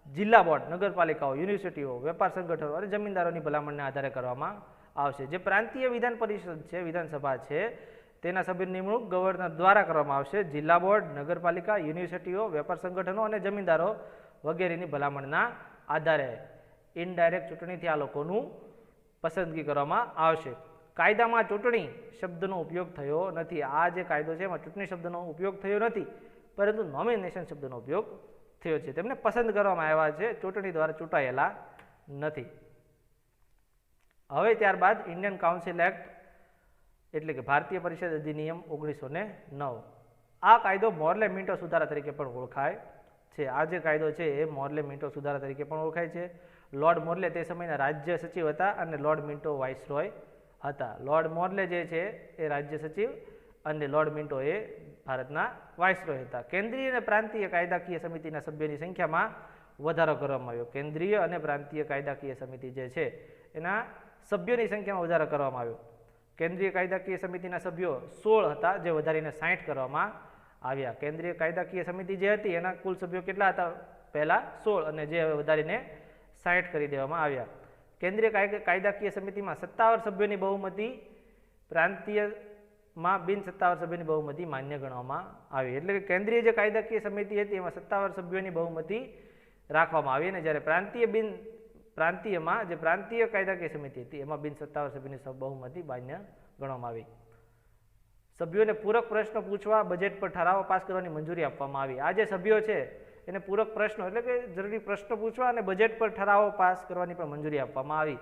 જિલ્લા બોર્ડ, નગરપાલિકાઓ, યુનિવર્સિટીઓ, વેપાર સંગઠનો અને જમીનદારોની ભલામણને આધારે કરવામાં આવશે. જે પ્રાંતીય વિધાન પરિષદ છે, વિધાનસભા છે, તેના સભ્યોની નિમણૂક ગવર્નર દ્વારા કરવામાં આવશે. જિલ્લા બોર્ડ, નગરપાલિકા, યુનિવર્સિટીઓ, વેપાર સંગઠનો અને જમીનદારો વગેરેની ભલામણના આધારે ઇનડાયરેક્ટ ચૂંટણીથી આ લોકોનું પસંદગી કરવામાં આવશે. કાયદામાં ચૂંટણી શબ્દનો ઉપયોગ થયો નથી. આ જે કાયદો છે એમાં ચૂંટણી શબ્દનો ઉપયોગ થયો નથી, પરંતુ નોમિનેશન શબ્દનો ઉપયોગ થયો છે. તેમને પસંદ કરવામાં આવ્યા છે, ચૂંટણી દ્વારા ચૂંટાયેલા નથી. હવે ત્યારબાદ ઇન્ડિયન કાઉન્સિલ એક્ટ એટલે કે ભારતીય પરિષદ અધિનિયમ 1909. આ કાયદો મોર્લે મિન્ટો સુધારા તરીકે પણ ઓળખાય છે. આ જે કાયદો છે એ મોર્લે મિન્ટો સુધારા તરીકે પણ ઓળખાય છે. લોર્ડ મોર્લે તે સમયના રાજ્ય સચિવ હતા અને લોર્ડ મિન્ટો વાઇસરોય હતા. લોર્ડ મોર્લે જે છે એ રાજ્ય સચિવ અને લોર્ડ મિન્ટો એ ભારતના વાઇસરોય હતા. કેન્દ્રીય અને પ્રાંતીય કાયદાકીય સમિતિના સભ્યોની સંખ્યામાં વધારો કરવામાં આવ્યો. કેન્દ્રીય અને પ્રાંતીય કાયદાકીય સમિતિ જે છે એના સભ્યોની સંખ્યામાં વધારો કરવામાં આવ્યો. કેન્દ્રીય કાયદાકીય સમિતિના સભ્યો 16 હતા, જે વધારીને 60 કરવામાં આવ્યા. કેન્દ્રીય કાયદાકીય સમિતિ જે હતી એના કુલ સભ્યો કેટલા હતા? પહેલા 16 અને જે હવે વધારીને 60 કરી દેવામાં આવ્યા. કેન્દ્રીય કાયદાકીય સમિતિમાં સત્તાવાર સભ્યોની બહુમતી, પ્રાંતીયમાં બિન સત્તાવાર સભ્યોની બહુમતી માન્ય ગણવામાં આવી. એટલે કે કેન્દ્રીય જે કાયદાકીય સમિતિ હતી એમાં સત્તાવાર સભ્યોની બહુમતી રાખવામાં આવી, અને જ્યારે પ્રાંતીયમાં જે પ્રાંતીય કાયદાકીય સમિતિ હતી એમાં બિન સત્તાવાર સભ્યોની બહુમતી માન્ય ગણવામાં આવી. સભ્યોને પૂરક પ્રશ્નો પૂછવા, બજેટ પર ઠરાવો પાસ કરવાની મંજૂરી આપવામાં આવી. આ જે સભ્યો છે એને પૂરક પ્રશ્નો એટલે કે જરૂરી પ્રશ્નો પૂછવા અને બજેટ પર ઠરાવો પાસ કરવાની પણ મંજૂરી આપવામાં આવી.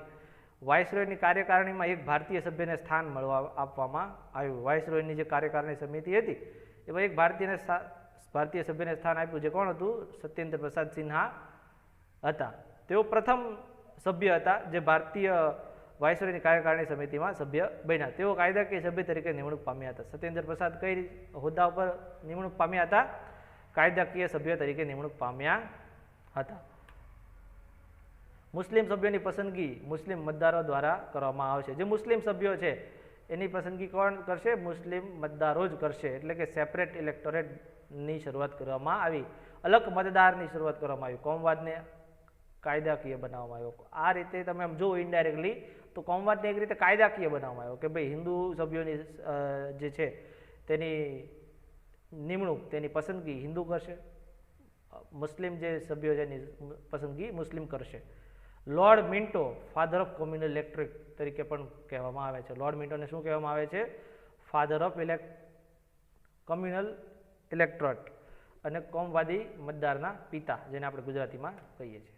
વાઇસરોયની કાર્યકારિણીમાં એક ભારતીય સભ્યને સ્થાન આપવામાં આવ્યું. વાઇસરોયની જે કાર્યકારિણી સમિતિ હતી એમાં એક ભારતીય સભ્યને સ્થાન આપ્યું, જે કોણ હતું? સત્યેન્દ્ર પ્રસાદ સિન્હા હતા. તેઓ પ્રથમ સભ્ય હતા જે ભારતીય વાઇસરોયની કાર્યકારિણી સમિતિમાં સભ્ય બન્યા. તેઓ કાયદાકીય સભ્ય તરીકે નિમણૂક પામ્યા હતા. સત્યેન્દ્ર પ્રસાદ કઈ હોદ્દા ઉપર નિમણૂક પામ્યા હતા? કાયદાકીય સભ્ય તરીકે નિમણૂક પામ્યા હતા. મુસ્લિમ સભ્યોની પસંદગી મુસ્લિમ મતદારો દ્વારા કરવામાં આવશે. જે મુસ્લિમ સભ્યો છે એની પસંદગી કોણ કરશે? મુસ્લિમ મતદારો જ કરશે. એટલે કે સેપરેટ ઇલેક્ટોરેટની શરૂઆત કરવામાં આવી, અલગ મતદારની શરૂઆત કરવામાં આવી. કોમવાદને કાયદાકીય બનાવવામાં આવ્યો. આ રીતે તમે આમ જુઓ ઇનડાયરેક્ટલી તો કોમવાદને એક રીતે કાયદાકીય બનાવવામાં આવ્યો કે ભાઈ હિન્દુ સભ્યોની જે છે તેની નિમણૂક, તેની પસંદગી હિન્દુ કરશે, મુસ્લિમ જે સભ્યો છે એની પસંદગી મુસ્લિમ કરશે. Lord Minto father of communal electric તરીકે પણ કહેવામાં આવે છે. લોર્ડ મિન્ટોને શું કહેવામાં આવે છે? ફાધર ઓફ કોમ્યુનલ ઇલેક્ટ્રોટ અને કોમવાદી મતદારના પિતા, જેને આપણે ગુજરાતીમાં કહીએ છીએ.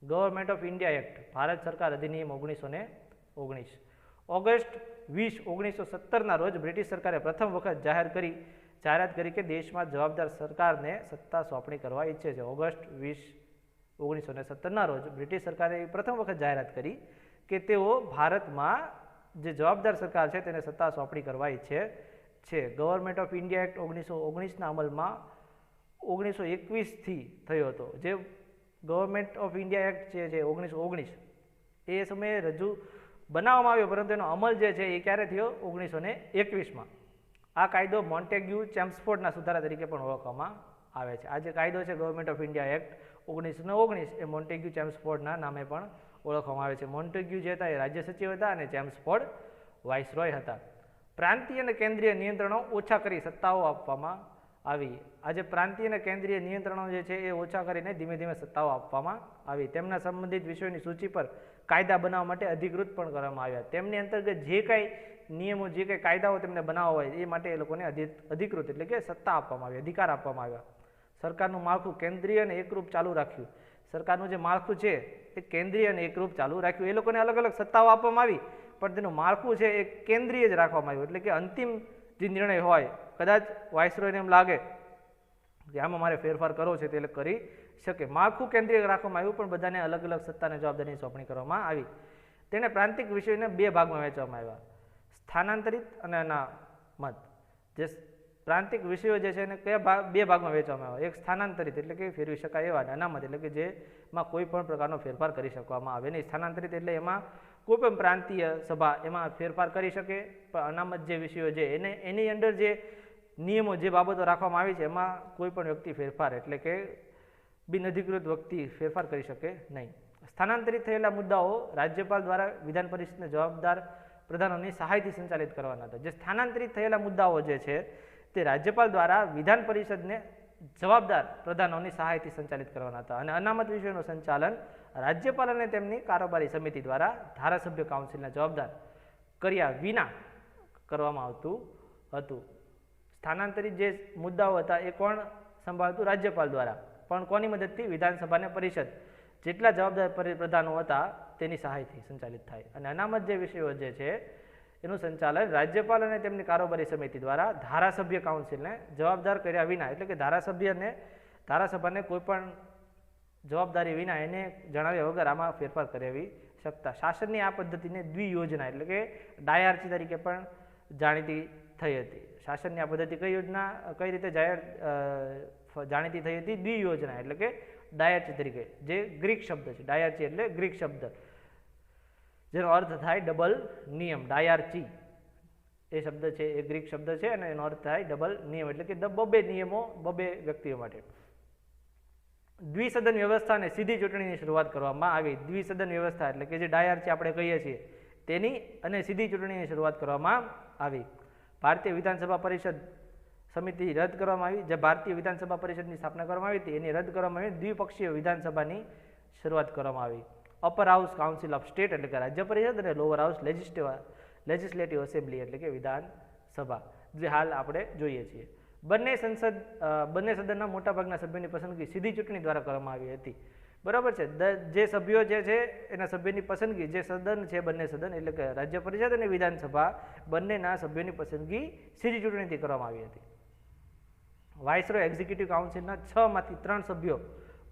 Government of India act, Bharat સરકાર અધિનિયમ 1919. ઓગસ્ટ 20, 1917ના રોજ બ્રિટિશ સરકારે પ્રથમ વખત જાહેરાત કરી કે દેશમાં જવાબદાર સરકારને સત્તા સોંપણી કરવા ઈચ્છે છે. ઓગસ્ટ 20, 1917ના રોજ બ્રિટિશ સરકારે પ્રથમ વખત જાહેરાત કરી કે તેઓ ભારતમાં જે જવાબદાર સરકાર છે તેને સત્તા સોંપણી કરવા ઈચ્છે છે. ગવર્મેન્ટ ઓફ ઇન્ડિયા એક્ટ 1919ના અમલમાં 1921થી થયો હતો. જે ગવર્મેન્ટ ઓફ ઇન્ડિયા એક્ટ છે 1919 એ સમયે બનાવવામાં આવ્યો, પરંતુ એનો અમલ જે છે એ ક્યારે થયો? 1921માં. આ કાયદો મોન્ટેગ્યુ ચેમ્સફોર્ડના સુધારા તરીકે પણ ઓળખવામાં આવે છે. આ જે કાયદો છે government of India act 1919 A Montagu ચેમ્સફોર્ડના નામે પણ ઓળખવામાં આવે છે. મોન્ટેગ્યુ જે હતા એ રાજ્ય સચિવ હતા અને ચેમ્સફોર્ડ વાઇસરોય હતા. પ્રાંતીય અને કેન્દ્રીય નિયંત્રણો ઓછા કરી સત્તાઓ આપવામાં આવી. આજે પ્રાંતીય અને કેન્દ્રીય નિયંત્રણો જે છે એ ઓછા કરીને ધીમે ધીમે સત્તાઓ આપવામાં આવી. તેમના સંબંધિત વિષયોની સૂચિ પર કાયદા બનાવવા માટે અધિકૃત પણ કરવામાં આવ્યા. તેમની અંતર્ગત જે કાંઈ નિયમો જે કાંઈ કાયદાઓ તેમને બનાવવા હોય એ માટે એ લોકોને અધિકૃત એટલે કે સત્તા આપવામાં આવી, અધિકાર આપવામાં આવ્યા. સરકારનું માળખું કેન્દ્રીય અને એકરૂપ ચાલુ રાખ્યું. સરકારનું જે માળખું છે એ કેન્દ્રીય અને એકરૂપ ચાલુ રાખ્યું. એ લોકોને અલગ અલગ સત્તાઓ આપવામાં આવી પણ તેનું માળખું છે એ કેન્દ્રીય જ રાખવામાં આવ્યું. એટલે કે અંતિમ જે નિર્ણય હોય કદાચ વાઇસરોયને એમ લાગે કે આમાં મારે ફેરફાર કરવો છે તે કરી શકે. માળખું કેન્દ્રીય રાખવામાં આવ્યું પણ બધાને અલગ અલગ સત્તા અને જવાબદારીની સોંપણી કરવામાં આવી. તેને પ્રાંતિક વિષયોને બે ભાગમાં વહેંચવામાં આવ્યા, સ્થાનાંતરિત અને અનામત. જે પ્રાંતિક વિષયો જે છે એને કયા બે ભાગમાં વહેંચવામાં આવ્યા, એક સ્થાનાંતરિત એટલે કે ફેરવી શકાય એવા, અનામત એટલે કે જેમાં કોઈ પણ પ્રકારનો ફેરફાર કરી શકવામાં આવે નહીં. સ્થાનાંતરિત એટલે એમાં કોઈ પણ પ્રાંતીય સભા એમાં ફેરફાર કરી શકે, પણ અનામત જે વિષયો છે એની અંદર જે નિયમો જે બાબતો રાખવામાં આવી છે એમાં કોઈ પણ વ્યક્તિ ફેરફાર એટલે કે બિનઅધિકૃત વ્યક્તિ ફેરફાર કરી શકે નહીં. સ્થાનાંતરિત થયેલા મુદ્દાઓ રાજ્યપાલ દ્વારા વિધાન પરિષદને જવાબદાર પ્રધાનોની સહાયથી સંચાલિત કરવાના હતા. જે સ્થાનાંતરિત થયેલા મુદ્દાઓ જે છે તે રાજ્યપાલ દ્વારા વિધાન પરિષદને જવાબદાર પ્રધાનોની સહાયથી સંચાલિત કરવાના હતા. અને અનામત વિષયોનું સંચાલન રાજ્યપાલ અને તેમની કારોબારી સમિતિ દ્વારા ધારાસભ્ય કાઉન્સિલને જવાબદાર કર્યા વિના કરવામાં આવતું હતું. સ્થાનાંતરિત જે મુદ્દાઓ હતા એ કોણ સંભાળતું? રાજ્યપાલ દ્વારા, પણ કોની મદદથી? વિધાનસભા અને પરિષદ જેટલા જવાબદાર પ્રધાનો હતા તેની સહાયથી સંચાલિત થાય. અને અનામત જે વિષયો જે છે એનું સંચાલન રાજ્યપાલ અને તેમની કારોબારી સમિતિ દ્વારા ધારાસભ્ય કાઉન્સિલને જવાબદાર કર્યા વિના એટલે કે ધારાસભાને કોઈ પણ જવાબદારી વિના એને જણાવ્યા વગર આમાં ફેરફાર કરાવી શકતા. શાસનની આ પદ્ધતિને દ્વિયોજના એટલે કે ડાયાર્ચી તરીકે પણ જાણીતી થઈ હતી. શાસનની આ પદ્ધતિ કઈ રીતે જાણીતી થઈ હતી? દ્વિયોજના એટલે કે ડાયાર્ચી તરીકે, જે ગ્રીક શબ્દ છે. ડાયાર્ચી એટલે ગ્રીક શબ્દ જેનો અર્થ થાય ડબલ નિયમ. ડાયાર્ચી એ શબ્દ છે એ ગ્રીક શબ્દ છે અને એનો અર્થ થાય ડબલ નિયમ એટલે કે બબે નિયમો બબે વ્યક્તિઓ માટે. દ્વિસદન વ્યવસ્થા અને સીધી ચૂંટણીની શરૂઆત કરવામાં આવી. દ્વિસદન વ્યવસ્થા એટલે કે જે ડાયાર્ચી આપણે કહીએ છીએ તેની અને સીધી ચૂંટણીની શરૂઆત કરવામાં આવી. ભારતીય વિધાનસભા પરિષદ સમિતિ રદ કરવામાં આવી. જે ભારતીય વિધાનસભા પરિષદની સ્થાપના કરવામાં આવી હતી એની રદ કરવામાં આવી. દ્વિપક્ષીય વિધાનસભાની શરૂઆત કરવામાં આવી. Upper house council of state એટલે કે રાજ્ય પરિષદ અને લોઅર હાઉસ લેજિસ્લેટિવ એસેમ્બલી એટલે કે વિધાનસભા, જે હાલ આપણે જોઈએ છીએ. બંને સદનના મોટાભાગના સભ્યોની પસંદગી સીધી ચૂંટણી દ્વારા કરવામાં આવી હતી. બરાબર છે. જે સભ્યો જે છે એના સભ્યની પસંદગી, જે સદન છે બંને સદન એટલે કે રાજ્ય પરિષદ અને વિધાનસભા બંનેના સભ્યોની પસંદગી સીધી ચૂંટણીથી કરવામાં આવી હતી. વાઇસરોય એક્ઝિક્યુટિવ કાઉન્સિલના 6માંથી 3 સભ્યો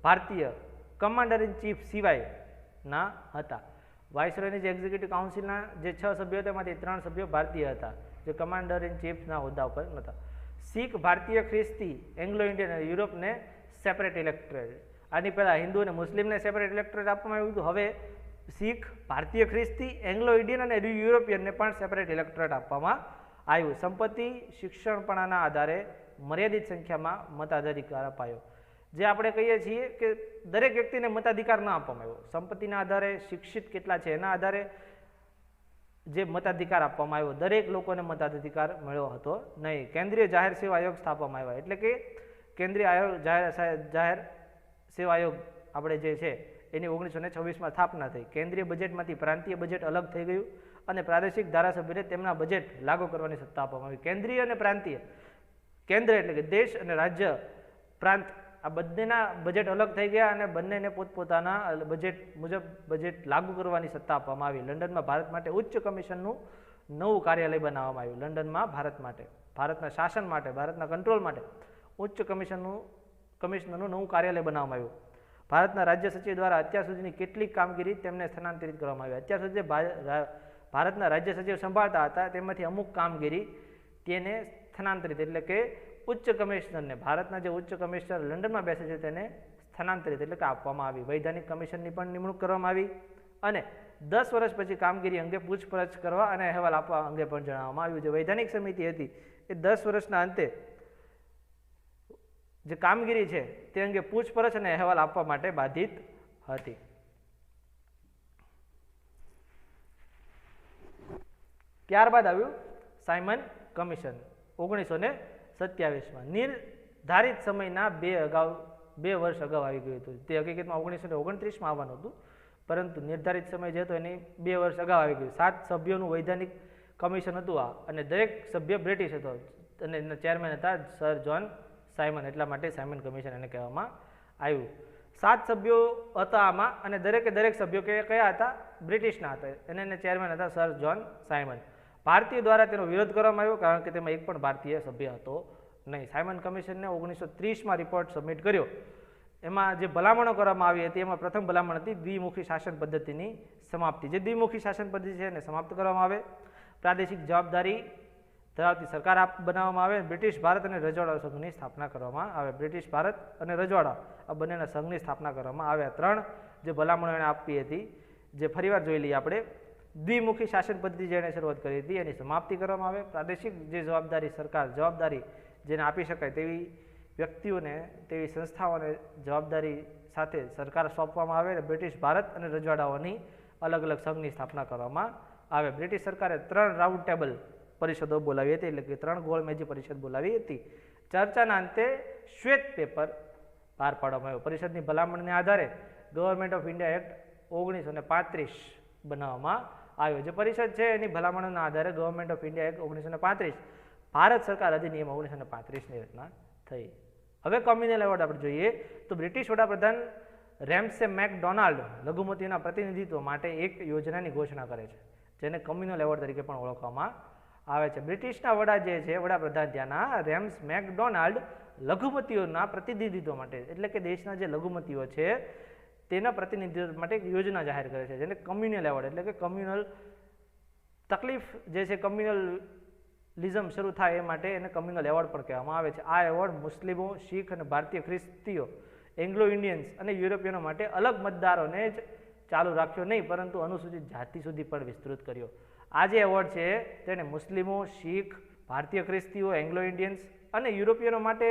ભારતીય કમાન્ડર ઇન ચીફ સિવાયના હતા. વાઇસરોયની જે એક્ઝિક્યુટિવ કાઉન્સિલના જે 6 સભ્યો તેમાંથી 3 સભ્યો ભારતીય હતા, જે કમાન્ડર ઇન ચીફના હોદ્દા ઉપર નહોતા. શીખ, ભારતીય, ખ્રિસ્તી, એંગ્લો ઇન્ડિયન અને યુરોપને સેપરેટ ઇલેક્ટોરેટ. આની પહેલાં હિન્દુ અને મુસ્લિમને સેપરેટ ઇલેક્ટોરેટ આપવામાં આવ્યું હતું. હવે શીખ, ભારતીય, ખ્રિસ્તી, એંગ્લો ઇન્ડિયન અને યુરોપિયનને પણ સેપરેટ ઇલેક્ટોરેટ આપવામાં આવ્યું. સંપત્તિ, શિક્ષણપણાના આધારે મર્યાદિત સંખ્યામાં મતાધિકાર અપાયો. જે આપણે કહીએ છીએ કે દરેક વ્યક્તિને મતાધિકાર ન આપવામાં આવ્યો. સંપત્તિના આધારે, શિક્ષિત કેટલા છે એના આધારે જે મતાધિકાર આપવામાં આવ્યો, દરેક લોકોને મતાધિકાર મળ્યો હતો નહીં. કેન્દ્રીય જાહેર સેવા આયોગ સ્થાપવામાં આવ્યા એટલે કે કેન્દ્રીય જાહેર સેવા આયોગ આપણે જે છે એની 1926માં સ્થાપના થઈ. કેન્દ્રીય બજેટમાંથી પ્રાંતીય બજેટ અલગ થઈ ગયું અને પ્રાદેશિક ધારાસભ્યોને તેમના બજેટ લાગુ કરવાની સત્તા આપવામાં આવી. કેન્દ્રીય અને પ્રાંતીય, કેન્દ્ર એટલે કે દેશ અને રાજ્ય, પ્રાંત આ બંનેના બજેટ અલગ થઈ ગયા અને બંનેને પોતપોતાના બજેટ મુજબ બજેટ લાગુ કરવાની સત્તા આપવામાં આવી. લંડનમાં ભારત માટે ઉચ્ચ કમિશનનું નવું કાર્યાલય બનાવવામાં આવ્યું. લંડનમાં ભારત માટે, ભારતના શાસન માટે, ભારતના કંટ્રોલ માટે ઉચ્ચ કમિશનરનું નવું કાર્યાલય બનાવવામાં આવ્યું. ભારતના રાજ્ય સચિવ દ્વારા અત્યાર સુધીની કેટલીક કામગીરી તેમને સ્થાનાંતરિત કરવામાં આવી. અત્યાર સુધી ભારતના રાજ્ય સચિવ સંભાળતા હતા તેમાંથી અમુક કામગીરી તેને સ્થાનાંતરિત એટલે કે ઉચ્ચ કમિશનરને, ભારતના જે ઉચ્ચ કમિશનર લંડનમાં બેસે છે તેને સ્થાનાંતરિત એટલે કે આપવામાં આવી. વૈધાનિક કમિશનની પણ નિમણૂક કરવામાં આવી અને 10 વર્ષ પછી કામગીરી અંગે પૂછપરછ કરવા અને અહેવાલ આપવા અંગે પણ જણાવવામાં આવ્યું. જે વૈધાનિક સમિતિ હતી એ 10 વર્ષના અંતે જે કામગીરી છે તે અંગે પૂછપરછ અને અહેવાલ આપવા માટે બાધિત હતી. ત્યારબાદ આવ્યું સાયમન કમિશન 1927માં. નિર્ધારિત સમયના બે વર્ષ અગાઉ આવી ગયું હતું. તે હકીકતમાં 1929માં આવવાનું હતું, પરંતુ નિર્ધારિત સમય જે હતો એની 2 વર્ષ અગાઉ આવી ગયું. 7 સભ્યોનું વૈધાનિક કમિશન હતું આ, અને દરેક સભ્ય બ્રિટિશ હતો અને એના ચેરમેન હતા સર જોન સાયમન. એટલા માટે સાયમન કમિશન એને કહેવામાં આવ્યું. 7 સભ્યો હતા આમાં, અને દરેક સભ્યો કયા હતા? બ્રિટિશના હતા. એને ચેરમેન હતા સર જોન સાયમન. ભારતીય દ્વારા તેનો વિરોધ કરવામાં આવ્યો, કારણ કે તેમાં એક પણ ભારતીય સભ્ય હતો નહીં. સાયમન કમિશનને 1930માં રિપોર્ટ સબમિટ કર્યો. એમાં જે ભલામણો કરવામાં આવી હતી એમાં પ્રથમ ભલામણ હતી દ્વિમુખી શાસન પદ્ધતિની સમાપ્તિ. જે દ્વિમુખી શાસન પદ્ધતિ છે એને સમાપ્ત કરવામાં આવે, પ્રાદેશિક જવાબદારી ધરાવતી સરકાર બનાવવામાં આવે, બ્રિટિશ ભારત અને રજવાડા સંઘની સ્થાપના કરવામાં આવે. બ્રિટિશ ભારત અને રજવાડા આ બંનેના સંઘની સ્થાપના કરવામાં આવે. 3 જે ભલામણો એને આપી હતી, જે ફરીવાર જોઈ લઈએ આપણે. દ્વિમુખી શાસન પદ્ધતિ જેણે શરૂઆત કરી હતી એની સમાપ્તિ કરવામાં આવે. પ્રાદેશિક જે જવાબદારી જેને આપી શકાય તેવી વ્યક્તિઓને, તેવી સંસ્થાઓને જવાબદારી સાથે સરકાર સોંપવામાં આવે. અને બ્રિટિશ ભારત અને રજવાડાઓની અલગ અલગ સંઘની સ્થાપના કરવામાં આવે. બ્રિટિશ સરકારે 3 રાઉન્ડ ટેબલ પરિષદો બોલાવી હતી, એટલે કે 3 ગોળમેજી પરિષદ બોલાવી હતી. ચર્ચાના અંતે શ્વેત પેપર બહાર પાડવામાં આવ્યો. પરિષદની ભલામણને આધારે ગવર્મેન્ટ ઓફ ઇન્ડિયા એક્ટ 1935 બનાવવામાં આવ્યો. જે પરિષદ છે એની ભલામણોના આધારે government of India act 1935, Bharat સરકાર અધિનિયમ 1935ની રચના થઈ. હવે કમ્યુનલ એવોર્ડ આપણે જોઈએ તો બ્રિટિશ વડાપ્રધાન રેમ્સે મેકડોનાલ્ડ લઘુમતીઓના પ્રતિનિધિત્વ માટે એક યોજનાની ઘોષણા કરે છે, જેને કમ્યુનલ એવોર્ડ તરીકે પણ ઓળખવામાં આવે છે. બ્રિટિશના વડા જે છે, વડાપ્રધાન ત્યાંના રેમ્સ મેકડોનાલ્ડ લઘુમતીઓના પ્રતિનિધિત્વ માટે, એટલે કે દેશના જે લઘુમતીઓ છે તેના પ્રતિનિધિત્વ માટે એક યોજના જાહેર કરે છે, જેને કમ્યુનલ એવોર્ડ, એટલે કે કમ્યુનલ તકલીફ જે છે, કમ્યુનલિઝમ શરૂ થાય એ માટે એને કમ્યુનલ એવોર્ડ પણ કહેવામાં આવે છે. આ એવોર્ડ મુસ્લિમો, શીખ અને ભારતીય ખ્રિસ્તીઓ, એંગ્લો ઇન્ડિયન્સ અને યુરોપિયનો માટે અલગ મતદારોને જ ચાલુ રાખ્યો નહીં, પરંતુ અનુસૂચિત જાતિ સુધી પણ વિસ્તૃત કર્યો. આ જે એવોર્ડ છે તેને મુસ્લિમો, શીખ, ભારતીય ખ્રિસ્તીઓ, એંગ્લો ઇન્ડિયન્સ અને યુરોપિયનો માટે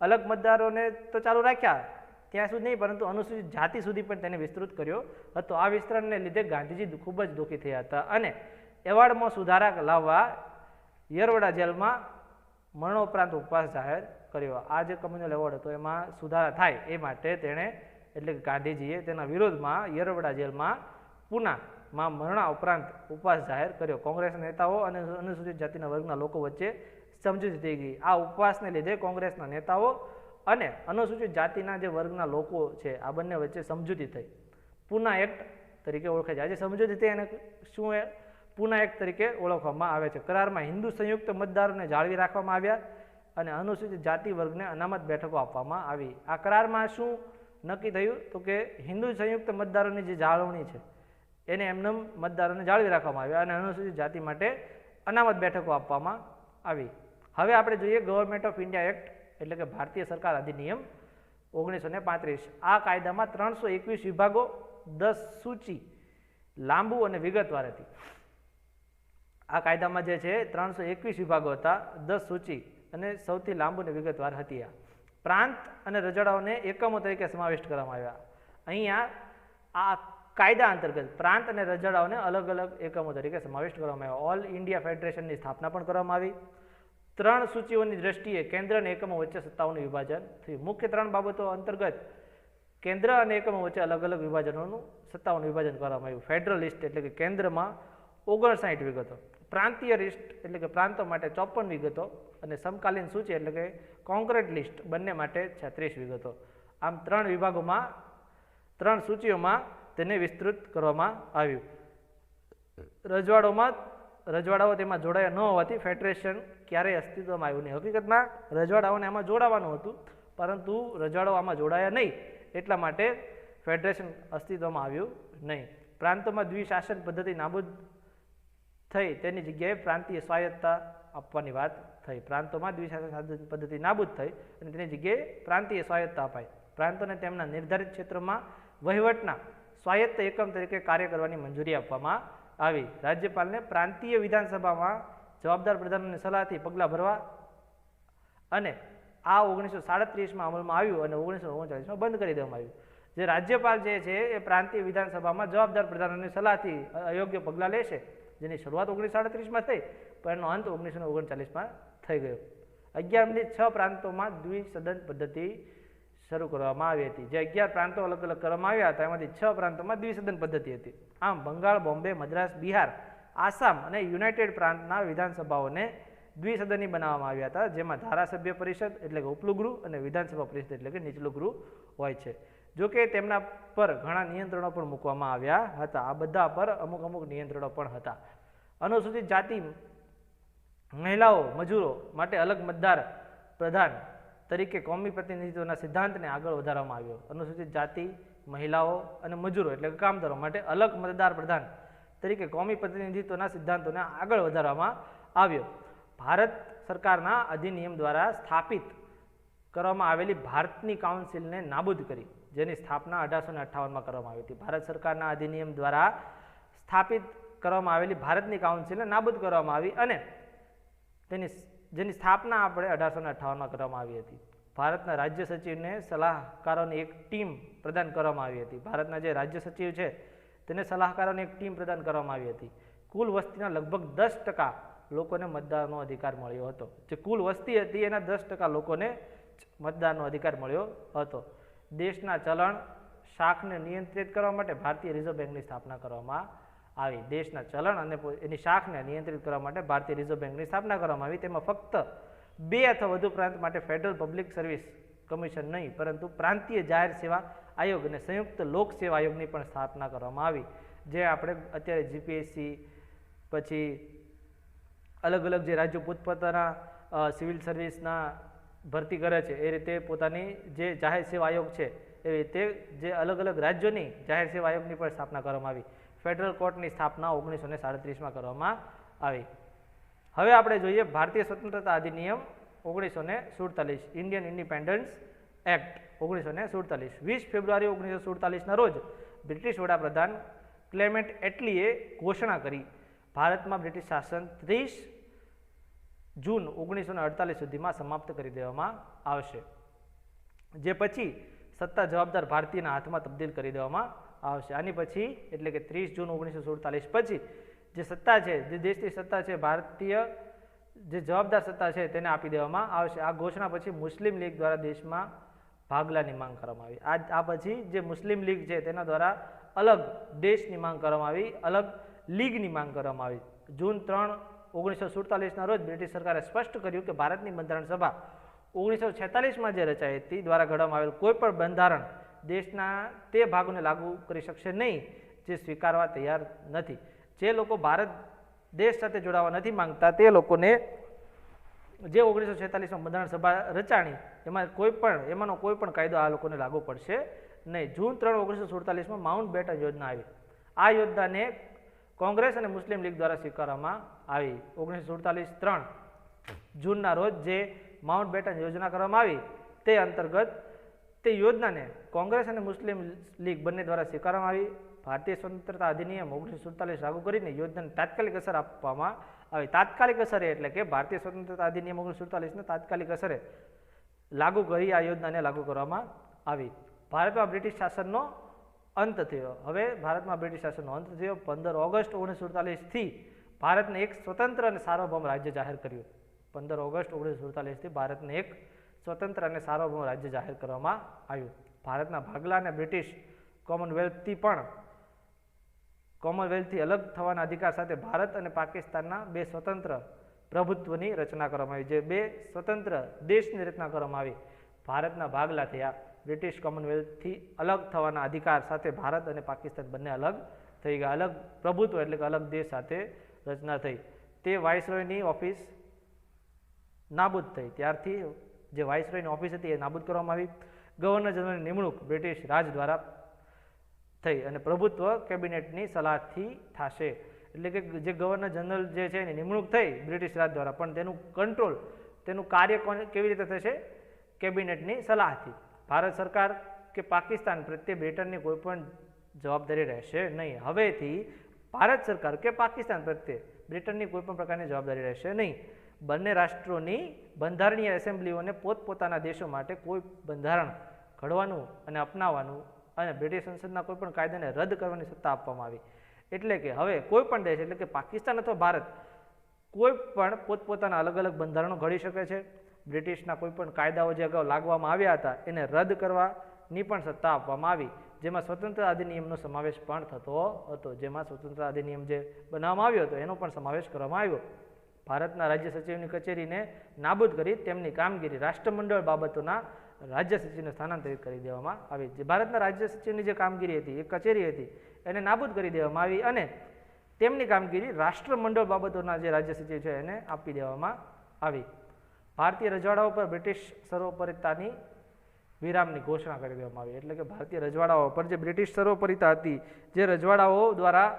અલગ મતદારોને તો ચાલુ રાખ્યા ત્યાં સુધી નહીં, પરંતુ અનુસૂચિત જાતિ સુધી પણ તેને વિસ્તૃત કર્યો હતો. આ વિસ્તરણને લીધે ગાંધીજી ખૂબ જ દુઃખી થયા હતા અને એવોર્ડમાં સુધારા લાવવા યરવડા જેલમાં મરણોપરાંત ઉપવાસ જાહેર કર્યો. આ જે કમ્યુનલ એવોર્ડ હતો એમાં સુધારા થાય એ માટે તેણે, એટલે કે ગાંધીજીએ તેના વિરોધમાં યરવડા જેલમાં પૂનામાં મરણા ઉપરાંત ઉપવાસ જાહેર કર્યો. કોંગ્રેસના નેતાઓ અને અનુસૂચિત જાતિના વર્ગના લોકો વચ્ચે સમજૂતી થઈ ગઈ. આ ઉપવાસને લીધે કોંગ્રેસના નેતાઓ અને અનુસૂચિત જાતિના જે વર્ગના લોકો છે આ બંને વચ્ચે સમજૂતી થઈ. પૂના એક્ટ તરીકે ઓળખાય છે. આજે સમજૂતી થઈ એને શું પૂના એક્ટ તરીકે ઓળખવામાં આવે છે. કરારમાં હિન્દુ સંયુક્ત મતદારોને જાળવી રાખવામાં આવ્યા અને અનુસૂચિત જાતિ વર્ગને અનામત બેઠકો આપવામાં આવી. આ કરારમાં શું નક્કી થયું તો કે હિન્દુ સંયુક્ત મતદારોની જે જાળવણી છે એને એમનેમ મતદારોને જાળવી રાખવામાં આવ્યા અને અનુસૂચિત જાતિ માટે અનામત બેઠકો આપવામાં આવી. હવે આપણે જોઈએ ગવર્મેન્ટ ઓફ ઇન્ડિયા એક્ટ, એટલે કે ભારતીય સરકાર અધિનિયમ 1935. આ કાયદામાં 321 વિભાગો, 10 સૂચિ લાંબુ અને વિગતવાર હતી. આ કાયદામાં જે છે 321 વિભાગો હતા, 10 સૂચિ અને સૌથી લાંબુ અને વિગતવાર હતી. આ પ્રાંત અને રજવાડાઓને એકમો તરીકે સમાવિષ્ટ કરવામાં આવ્યા. અહીંયા આ કાયદા અંતર્ગત પ્રાંત અને રજવાડાઓને અલગ અલગ એકમો તરીકે સમાવિષ્ટ કરવામાં આવ્યા. ઓલ ઇન્ડિયા ફેડરેશનની સ્થાપના પણ કરવામાં આવી. 3 સૂચિઓની દ્રષ્ટિએ કેન્દ્ર અને એકમો વચ્ચે સત્તાઓનું વિભાજન થયું. મુખ્ય 3 બાબતો અંતર્ગત કેન્દ્ર અને એકમો વચ્ચે અલગ અલગ વિભાજનોનું સત્તાઓનું વિભાજન કરવામાં આવ્યું. ફેડરલ લિસ્ટ એટલે કે કેન્દ્રમાં 59 વિગતો, પ્રાંતીય લિસ્ટ એટલે કે પ્રાંતો માટે 54 વિગતો અને સમકાલીન સૂચિ એટલે કે કોન્ક્રીટ લિસ્ટ બંને માટે 36 વિગતો. આમ 3 વિભાગોમાં 3 સૂચિઓમાં તેને વિસ્તૃત કરવામાં આવ્યું. રજવાડાઓ તેમાં જોડાયા ન હોવાથી ફેડરેશન ક્યારેય અસ્તિત્વમાં આવ્યું નહીં. હકીકતમાં રજવાડાઓને આમાં જોડાવાનું હતું, પરંતુ રજવાડાઓ આમાં જોડાયા નહીં, એટલા માટે ફેડરેશન અસ્તિત્વમાં આવ્યું નહીં. પ્રાંતોમાં દ્વિશાસન પદ્ધતિ નાબૂદ થઈ તેની જગ્યાએ પ્રાંતીય સ્વાયત્તતા આપવાની વાત થઈ. પ્રાંતોમાં દ્વિશાસન પદ્ધતિ નાબૂદ થઈ અને તેની જગ્યાએ પ્રાંતીય સ્વાયત્તતા અપાઈ. પ્રાંતોને તેમના નિર્ધારિત ક્ષેત્રમાં વહીવટના સ્વાયત્ત એકમ તરીકે કાર્ય કરવાની મંજૂરી આપવામાં આવી. રાજ્યપાલને પ્રાંતીય વિધાનસભામાં જવાબદાર પ્રધાનોની સલાહથી પગલાં ભરવા અને આ 1937માં અમલમાં આવ્યું અને 1939માં બંધ કરી દેવામાં આવ્યું. જે રાજ્યપાલ જે છે એ પ્રાંતીય વિધાનસભામાં જવાબદાર પ્રધાનોની સલાહથી અયોગ્ય પગલાં લેશે, જેની શરૂઆત 1937માં થઈ પણ એનો અંત 1939માં થઈ ગયો. 11માંથી 6 પ્રાંતોમાં દ્વિસદન પદ્ધતિ શરૂ કરવામાં આવી હતી. જે 11 પ્રાંતો અલગ અલગ કરવામાં આવ્યા હતા એમાંથી 6 પ્રાંતોમાં દ્વિસદન પદ્ધતિ હતી. આમ બંગાળ, બોમ્બે, મદ્રાસ, બિહાર, આસામ અને યુનાઇટેડ પ્રાંતના વિધાનસભાઓને દ્વિસદની બનાવવામાં આવ્યા હતા, જેમાં ધારાસભ્ય પરિષદ એટલે કે ઉપલું ગૃહ અને વિધાનસભા પરિષદ એટલે કે નીચલું ગૃહ હોય છે. જોકે તેમના પર ઘણા નિયંત્રણો પણ મૂકવામાં આવ્યા હતા. આ બધા પર અમુક નિયંત્રણો પણ હતા. અનુસૂચિત જાતિ, મહિલાઓ, મજૂરો માટે અલગ મતદાર પ્રધાન તરીકે કોમી પ્રતિનિધિત્વના સિદ્ધાંતને આગળ વધારવામાં આવ્યો. અનુસૂચિત જાતિ, મહિલાઓ અને મજૂરો એટલે કે કામદારો માટે અલગ મતદાર પ્રધાન તરીકે કોમી પ્રતિનિધિત્વના સિદ્ધાંતોને આગળ વધારવામાં આવ્યો. ભારત સરકારના અધિનિયમ દ્વારા સ્થાપિત કરવામાં આવેલી ભારતની કાઉન્સિલને નાબૂદ કરી, જેની સ્થાપના 1858માં કરવામાં આવી હતી. ભારત સરકારના અધિનિયમ દ્વારા સ્થાપિત કરવામાં આવેલી ભારતની કાઉન્સિલને નાબૂદ કરવામાં આવી અને જેની સ્થાપના આપણે 1858માં કરવામાં આવી હતી. ભારતના રાજ્ય સચિવને સલાહકારોની એક ટીમ પ્રદાન કરવામાં આવી હતી. ભારતના જે રાજ્ય સચિવ છે તેને સલાહકારોની એક ટીમ પ્રદાન કરવામાં આવી હતી. કુલ વસ્તીના લગભગ 10% લોકોને મતદાનનો અધિકાર મળ્યો હતો. જે કુલ વસ્તી હતી એના 10% લોકોને મતદાનનો અધિકાર મળ્યો હતો. દેશના ચલણ શાખને નિયંત્રિત કરવા માટે ભારતીય રિઝર્વ બેંકની સ્થાપના કરવામાં આવી. દેશના ચલણ અને એની શાખને નિયંત્રિત કરવા માટે ભારતીય રિઝર્વ બેંકની સ્થાપના કરવામાં આવી. તેમાં ફક્ત 2 અથવા વધુ પ્રાંત માટે ફેડરલ પબ્લિક સર્વિસ કમિશન નહીં, પરંતુ પ્રાંતીય જાહેર સેવા આયોગ અને સંયુક્ત લોક સેવા આયોગની પણ સ્થાપના કરવામાં આવી. જે આપણે અત્યારે જીપીએસસી પછી અલગ અલગ જે રાજ્યો પોતપોતાના સિવિલ સર્વિસના ભરતી કરે છે એ રીતે પોતાની જે જાહેર સેવા આયોગ છે એ રીતે જે અલગ અલગ રાજ્યોની જાહેર સેવા આયોગની પણ સ્થાપના કરવામાં આવી. ફેડરલ કોર્ટની સ્થાપના 1937માં કરવામાં આવી. હવે આપણે જોઈએ ભારતીય સ્વતંત્રતા અધિનિયમ 1947, ઇન્ડિયન ઇન્ડિપેન્ડન્સ એક્ટ 1947. 20 ફેબ્રુઆરી 1947ના રોજ બ્રિટિશ વડાપ્રધાન ક્લેમેન્ટ એટલીએ ઘોષણા કરી, ભારતમાં બ્રિટિશ શાસન 30 જૂન 1948 સુધીમાં સમાપ્ત કરી દેવામાં આવશે. જે પછી સત્તા જવાબદાર ભારતીયના હાથમાં તબદીલ કરી દેવામાં આવશે. આની પછી એટલે કે 30 જૂન 1947 પછી જે સત્તા છે, જે દેશની સત્તા છે, ભારતીય જે જવાબદાર સત્તા છે તેને આપી દેવામાં આવશે. આ ઘોષણા પછી મુસ્લિમ લીગ દ્વારા દેશમાં ભાગલાની માંગ કરવામાં આવી. આ પછી જે મુસ્લિમ લીગ છે તેના દ્વારા અલગ દેશની માંગ કરવામાં આવી, અલગ લીગની માંગ કરવામાં આવી. જૂન 3, 1947ના રોજ બ્રિટિશ સરકારે સ્પષ્ટ કર્યું કે ભારતની બંધારણ સભા 1946માં જે રચાઈ હતી દ્વારા ઘડવામાં આવેલ કોઈ પણ બંધારણ દેશના તે ભાગોને લાગુ કરી શકશે નહીં જે સ્વીકારવા તૈયાર નથી. જે લોકો ભારત દેશ સાથે જોડાવા નથી માંગતા તે લોકોને જે 1946માં બંધારણ સભા રચાણી એમાંનો કોઈ પણ કાયદો આ લોકોને લાગુ પડશે નહીં. જૂન 3, 1947માં માઉન્ટ બેટન યોજના આવી. આ યોજનાને કોંગ્રેસ અને મુસ્લિમ લીગ દ્વારા સ્વીકારવામાં આવી. 1947 જૂનના રોજ જે માઉન્ટ બેટન યોજના કરવામાં આવી તે અંતર્ગત તે યોજનાને કોંગ્રેસ અને મુસ્લિમ લીગ બંને દ્વારા સ્વીકારવામાં આવી. ભારતીય સ્વતંત્રતા અધિનિયમ 1947 લાગુ કરીને યોજનાને તાત્કાલિક અસર આપવામાં આવી. તાત્કાલિક અસરે એટલે કે ભારતીય સ્વતંત્રતા અધિનિયમ 1947ને તાત્કાલિક અસરે લાગુ કરી આ યોજનાને લાગુ કરવામાં આવી. ભારતમાં બ્રિટિશ શાસનનો અંત થયો. હવે ભારતમાં બ્રિટિશ શાસનનો અંત થયો. 15 ઓગસ્ટ 1947થી ભારતને એક સ્વતંત્ર અને સાર્વભૌમ રાજ્ય જાહેર કર્યું. 15 ઓગસ્ટ 1947થી ભારતને એક સ્વતંત્ર અને સાર્વભૌમ રાજ્ય જાહેર કરવામાં આવ્યું. ભારતના ભાગલા અને બ્રિટિશ કોમનવેલ્થથી અલગ થવાના અધિકાર સાથે ભારત અને પાકિસ્તાનના 2 સ્વતંત્ર પ્રભુત્વની રચના કરવામાં આવી. જે 2 સ્વતંત્ર દેશની રચના કરવામાં આવી. ભારતના ભાગલા થયા. બ્રિટિશ કોમનવેલ્થથી અલગ થવાના અધિકાર સાથે ભારત અને પાકિસ્તાન બંને અલગ થઈ ગયા. અલગ પ્રભુત્વ એટલે કે અલગ દેશ સાથે રચના થઈ. તે વાઇસરોયની ઓફિસ નાબૂદ થઈ. ત્યારથી જે વાઇસરોયની ઓફિસ હતી એ નાબૂદ કરવામાં આવી. ગવર્નર જનરલની નિમણૂક બ્રિટિશ રાજ દ્વારા થઈ અને પ્રભુત્વ કેબિનેટની સલાહથી થશે. એટલે કે જે ગવર્નર જનરલ જે છે એની નિમણૂક થઈ બ્રિટિશ રાજ દ્વારા, પણ તેનું કંટ્રોલ, તેનું કાર્ય કેવી રીતે થશે? કેબિનેટની સલાહથી. ભારત સરકાર કે પાકિસ્તાન પ્રત્યે બ્રિટનની કોઈ પણ જવાબદારી રહેશે નહીં. હવેથી ભારત સરકાર કે પાકિસ્તાન પ્રત્યે બ્રિટનની કોઈ પણ પ્રકારની જવાબદારી રહેશે નહીં. બંને રાષ્ટ્રોની બંધારણીય એસેમ્બલીઓને પોતપોતાના દેશો માટે કોઈ બંધારણ ઘડવાનું અને અપનાવવાનું અને બ્રિટિશ સંસદના કોઈ પણ કાયદાને રદ કરવાની સત્તા આપવામાં આવી. એટલે કે હવે કોઈ પણ દેશ એટલે કે પાકિસ્તાન અથવા ભારત કોઈ પણ પોતપોતાના અલગ અલગ બંધારણો ઘડી શકે છે. બ્રિટિશના કોઈ પણ કાયદાઓ જે અગાઉ લાગવામાં આવ્યા હતા એને રદ કરવાની પણ સત્તા આપવામાં આવી, જેમાં સ્વતંત્ર અધિનિયમનો સમાવેશ પણ થતો હતો. જેમાં સ્વતંત્ર અધિનિયમ જે બનાવવામાં આવ્યો હતો એનો પણ સમાવેશ કરવામાં આવ્યો. ભારતના રાજ્ય સચિવની કચેરીને નાબૂદ કરી તેમની કામગીરી રાષ્ટ્રમંડળ બાબતોના રાજ્ય સચિવને સ્થાનાંતરિત કરી દેવામાં આવી. જે ભારતના રાજ્ય સચિવની જે કામગીરી હતી, એ કચેરી હતી, એને નાબૂદ કરી દેવામાં આવી અને તેમની કામગીરી રાષ્ટ્રમંડળ બાબતોના જે રાજ્ય સચિવ છે એને આપી દેવામાં આવી. ભારતીય રજવાડાઓ પર બ્રિટિશ સર્વોપરિતાની વિરામની ઘોષણા કરી દેવામાં આવી. એટલે કે ભારતીય રજવાડાઓ પર જે બ્રિટિશ સર્વોપરિતા હતી, જે રજવાડાઓ દ્વારા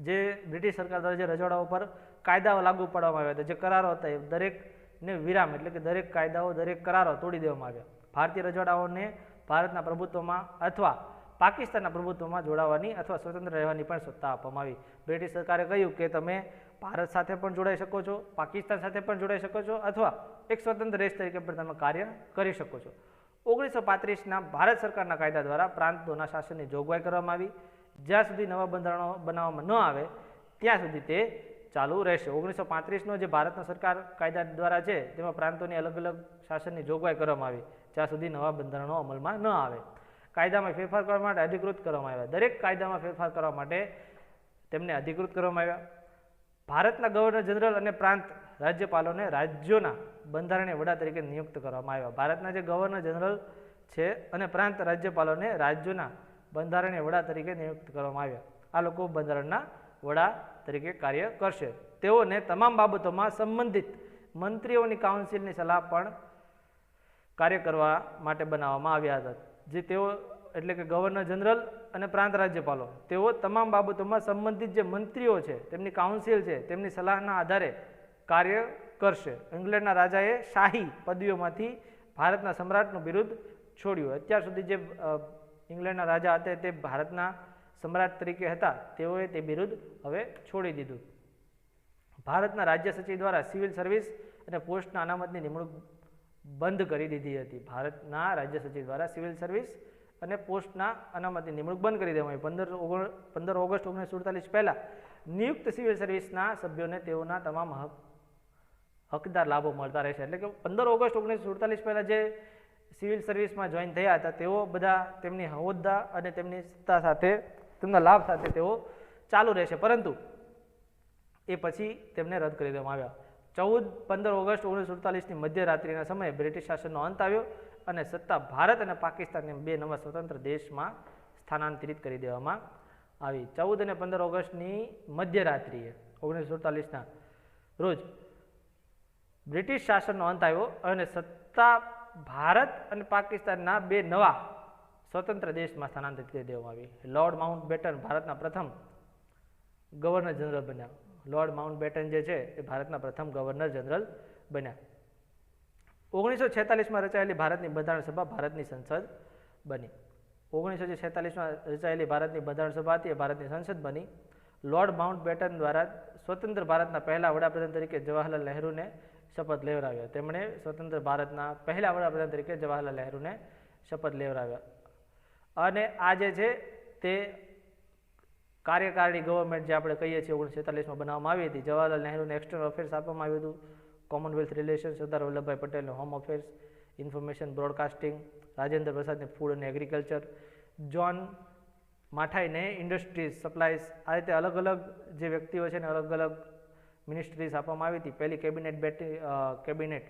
જે બ્રિટિશ સરકાર દ્વારા જે રજવાડાઓ પર કાયદાઓ લાગુ પાડવામાં આવ્યા હતા, જે કરારો હતા, એ દરેકને વિરામ એટલે કે દરેક કાયદાઓ, દરેક કરારો તોડી દેવામાં આવ્યા. ભારતીય રજવાડાઓને ભારતના પ્રભુત્વમાં અથવા પાકિસ્તાનના પ્રભુત્વમાં જોડાવાની અથવા સ્વતંત્ર રહેવાની પણ સત્તા આપવામાં આવી. બ્રિટિશ સરકારે કહ્યું કે તમે ભારત સાથે પણ જોડાઈ શકો છો, પાકિસ્તાન સાથે પણ જોડાઈ શકો છો અથવા એક સ્વતંત્ર દેશ તરીકે પણ તમે કાર્ય કરી શકો છો. 1935ના ભારત સરકારના કાયદા દ્વારા પ્રાંતોના શાસનની જોગવાઈ કરવામાં આવી. જ્યાં સુધી નવા બંધારણો બનાવવામાં ન આવે ત્યાં સુધી તે ચાલુ રહેશે. 1935નો જે ભારતના સરકાર કાયદા દ્વારા છે તેમાં પ્રાંતોની અલગ અલગ શાસનની જોગવાઈ કરવામાં આવી જ્યાં સુધી નવા બંધારણો અમલમાં ન આવે. કાયદામાં ફેરફાર કરવા માટે અધિકૃત કરવામાં આવ્યા. દરેક કાયદામાં ફેરફાર કરવા માટે તેમને અધિકૃત કરવામાં આવ્યા. ભારતના ગવર્નર જનરલ અને પ્રાંત રાજ્યપાલોને રાજ્યોના બંધારણીય વડા તરીકે નિયુક્ત કરવામાં આવ્યા. ભારતના જે ગવર્નર જનરલ છે અને પ્રાંત રાજ્યપાલોને રાજ્યોના બંધારણીય વડા તરીકે નિયુક્ત કરવામાં આવ્યા. આ લોકો બંધારણના વડા તરીકે કાર્ય કરશે. તેઓને તમામ બાબતોમાં સંબંધિત મંત્રીઓની કાઉન્સિલની સલાહ પણ કાર્ય કરવા માટે બનાવવામાં આવ્યા હતા. જે તેઓ એટલે કે ગવર્નર જનરલ અને પ્રાંત રાજ્યપાલો તેઓ તમામ બાબતોમાં સંબંધિત જે મંત્રીઓ છે તેમની કાઉન્સિલ છે તેમની સલાહના આધારે કાર્ય કરશે. ઇંગ્લેન્ડના રાજાએ શાહી પદવીઓમાંથી ભારતના સમ્રાટનું બિરુદ છોડ્યું. અત્યાર સુધી જે ઇંગ્લેન્ડના રાજા હતા તે ભારતના સમ્રાટ તરીકે હતા, તેઓએ તે બિરુદ હવે છોડી દીધું. ભારતના રાજ્ય સચિવ દ્વારા સિવિલ સર્વિસ અને પોસ્ટના અનામતની નિમણૂક બંધ કરી દીધી હતી. ભારતના રાજ્ય સચિવ દ્વારા સિવિલ સર્વિસ અને પોસ્ટના અનામતની નિમણૂક બંધ કરી દેવામાં આવી. 15 ઓગસ્ટ 1947 પહેલાં નિયુક્ત સિવિલ સર્વિસના સભ્યોને તેઓના તમામ હકદાર લાભો મળતા રહેશે. એટલે કે 15 ઓગસ્ટ 1947 પહેલાં જે સિવિલ સર્વિસમાં જોઈન થયા હતા તેઓ બધા તેમની હોદ્દા અને તેમની સત્તા સાથે, તેમના લાભ સાથે તેઓ ચાલુ રહેશે, પરંતુ એ પછી તેમને રદ કરી દેવામાં આવ્યા. 15 ઓગસ્ટ 1947ની મધ્યરાત્રિના સમયે બ્રિટિશ શાસનનો અંત આવ્યો અને સત્તા ભારત અને પાકિસ્તાનને બે નવા સ્વતંત્ર દેશમાં સ્થાનાંતરિત કરી દેવામાં આવી. 14 અને 15 ઓગસ્ટની મધ્યરાત્રિએ 1947ના રોજ બ્રિટિશ શાસનનો અંત આવ્યો અને સત્તા ભારત અને પાકિસ્તાનના બે નવા સ્વતંત્ર દેશમાં સ્થાનાંતરિત કરી દેવામાં આવી. લોર્ડ માઉન્ટબેટન ભારતના પ્રથમ ગવર્નર જનરલ બન્યા. લોર્ડ માઉન્ટબેટન જે છે એ ભારતના પ્રથમ ગવર્નર જનરલ બન્યા. 1946માં રચાયેલી ભારતની બંધારણ સભા ભારતની સંસદ બની. 1946માં રચાયેલી ભારતની બંધારણ સભા હતી એ ભારતની સંસદ બની. લોર્ડ માઉન્ટબેટન દ્વારા સ્વતંત્ર ભારતના પહેલા વડાપ્રધાન તરીકે જવાહરલાલ નહેરુને શપથ લેવડાવ્યા. તેમણે સ્વતંત્ર ભારતના પહેલા વડાપ્રધાન તરીકે જવાહરલાલ નહેરુને શપથ લેવડાવ્યા. અને આ જે છે તે કાર્યકારી ગવર્મેન્ટ જે આપણે કહીએ છીએ 1947માં બનાવવામાં આવી હતી. જવાહરલાલ નહેરુને એક્સટર્નલ અફેર્સ આપવામાં આવ્યું હતું, કોમનવેલ્થ રિલેશન્સ, સરદાર વલ્લભભાઈ પટેલને home affairs, information broadcasting, Rajendra પ્રસાદને ફૂડ અને એગ્રીકલ્ચર, જોન માઠાઈને ઇન્ડસ્ટ્રીઝ, સપ્લાયઝ, આ રીતે અલગ અલગ જે વ્યક્તિઓ છે ને અલગ અલગ મિનિસ્ટ્રીઝ આપવામાં આવી હતી. પહેલી કેબિનેટ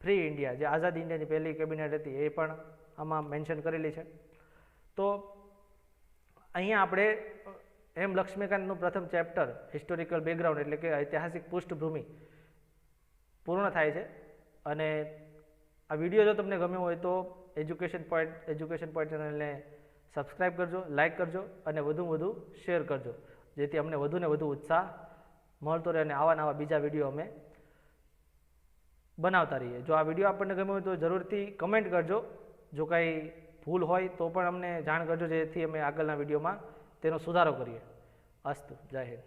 ફ્રી ઇન્ડિયા, જે આઝાદ ઇન્ડિયાની પહેલી કેબિનેટ હતી, એ પણ આમાં મેન્શન કરેલી છે. તો અહીંયા આપણે લક્ષ્મીકાંતનું પ્રથમ ચેપ્ટર હિસ્ટોરિકલ બેકગ્રાઉન્ડ એટલે કે ઐતિહાસિક પૃષ્ઠભૂમિ પૂર્ણ થાય છે. અને આ વિડીયો જો તમને ગમ્યો હોય તો એજ્યુકેશન પોઈન્ટ ચેનલને સબસ્ક્રાઈબ કરજો, લાઇક કરજો અને વધુમાં વધુ શેર કરજો, જેથી અમને વધુને વધુ ઉત્સાહ મળતો રહે અને આવા નવા બીજા વિડીયો અમે બનાવતા રહીએ. જો આ વિડીયો આપણને ગમ્યો હોય તો જરૂરથી કમેન્ટ કરજો. જો કાંઈ ભૂલ હોય તો પણ અમને જાણ કરજો, જેથી અમે આગળના વિડીયોમાં તેનો સુધારો કરીએ. અસ્તુ, જય હિન્દ.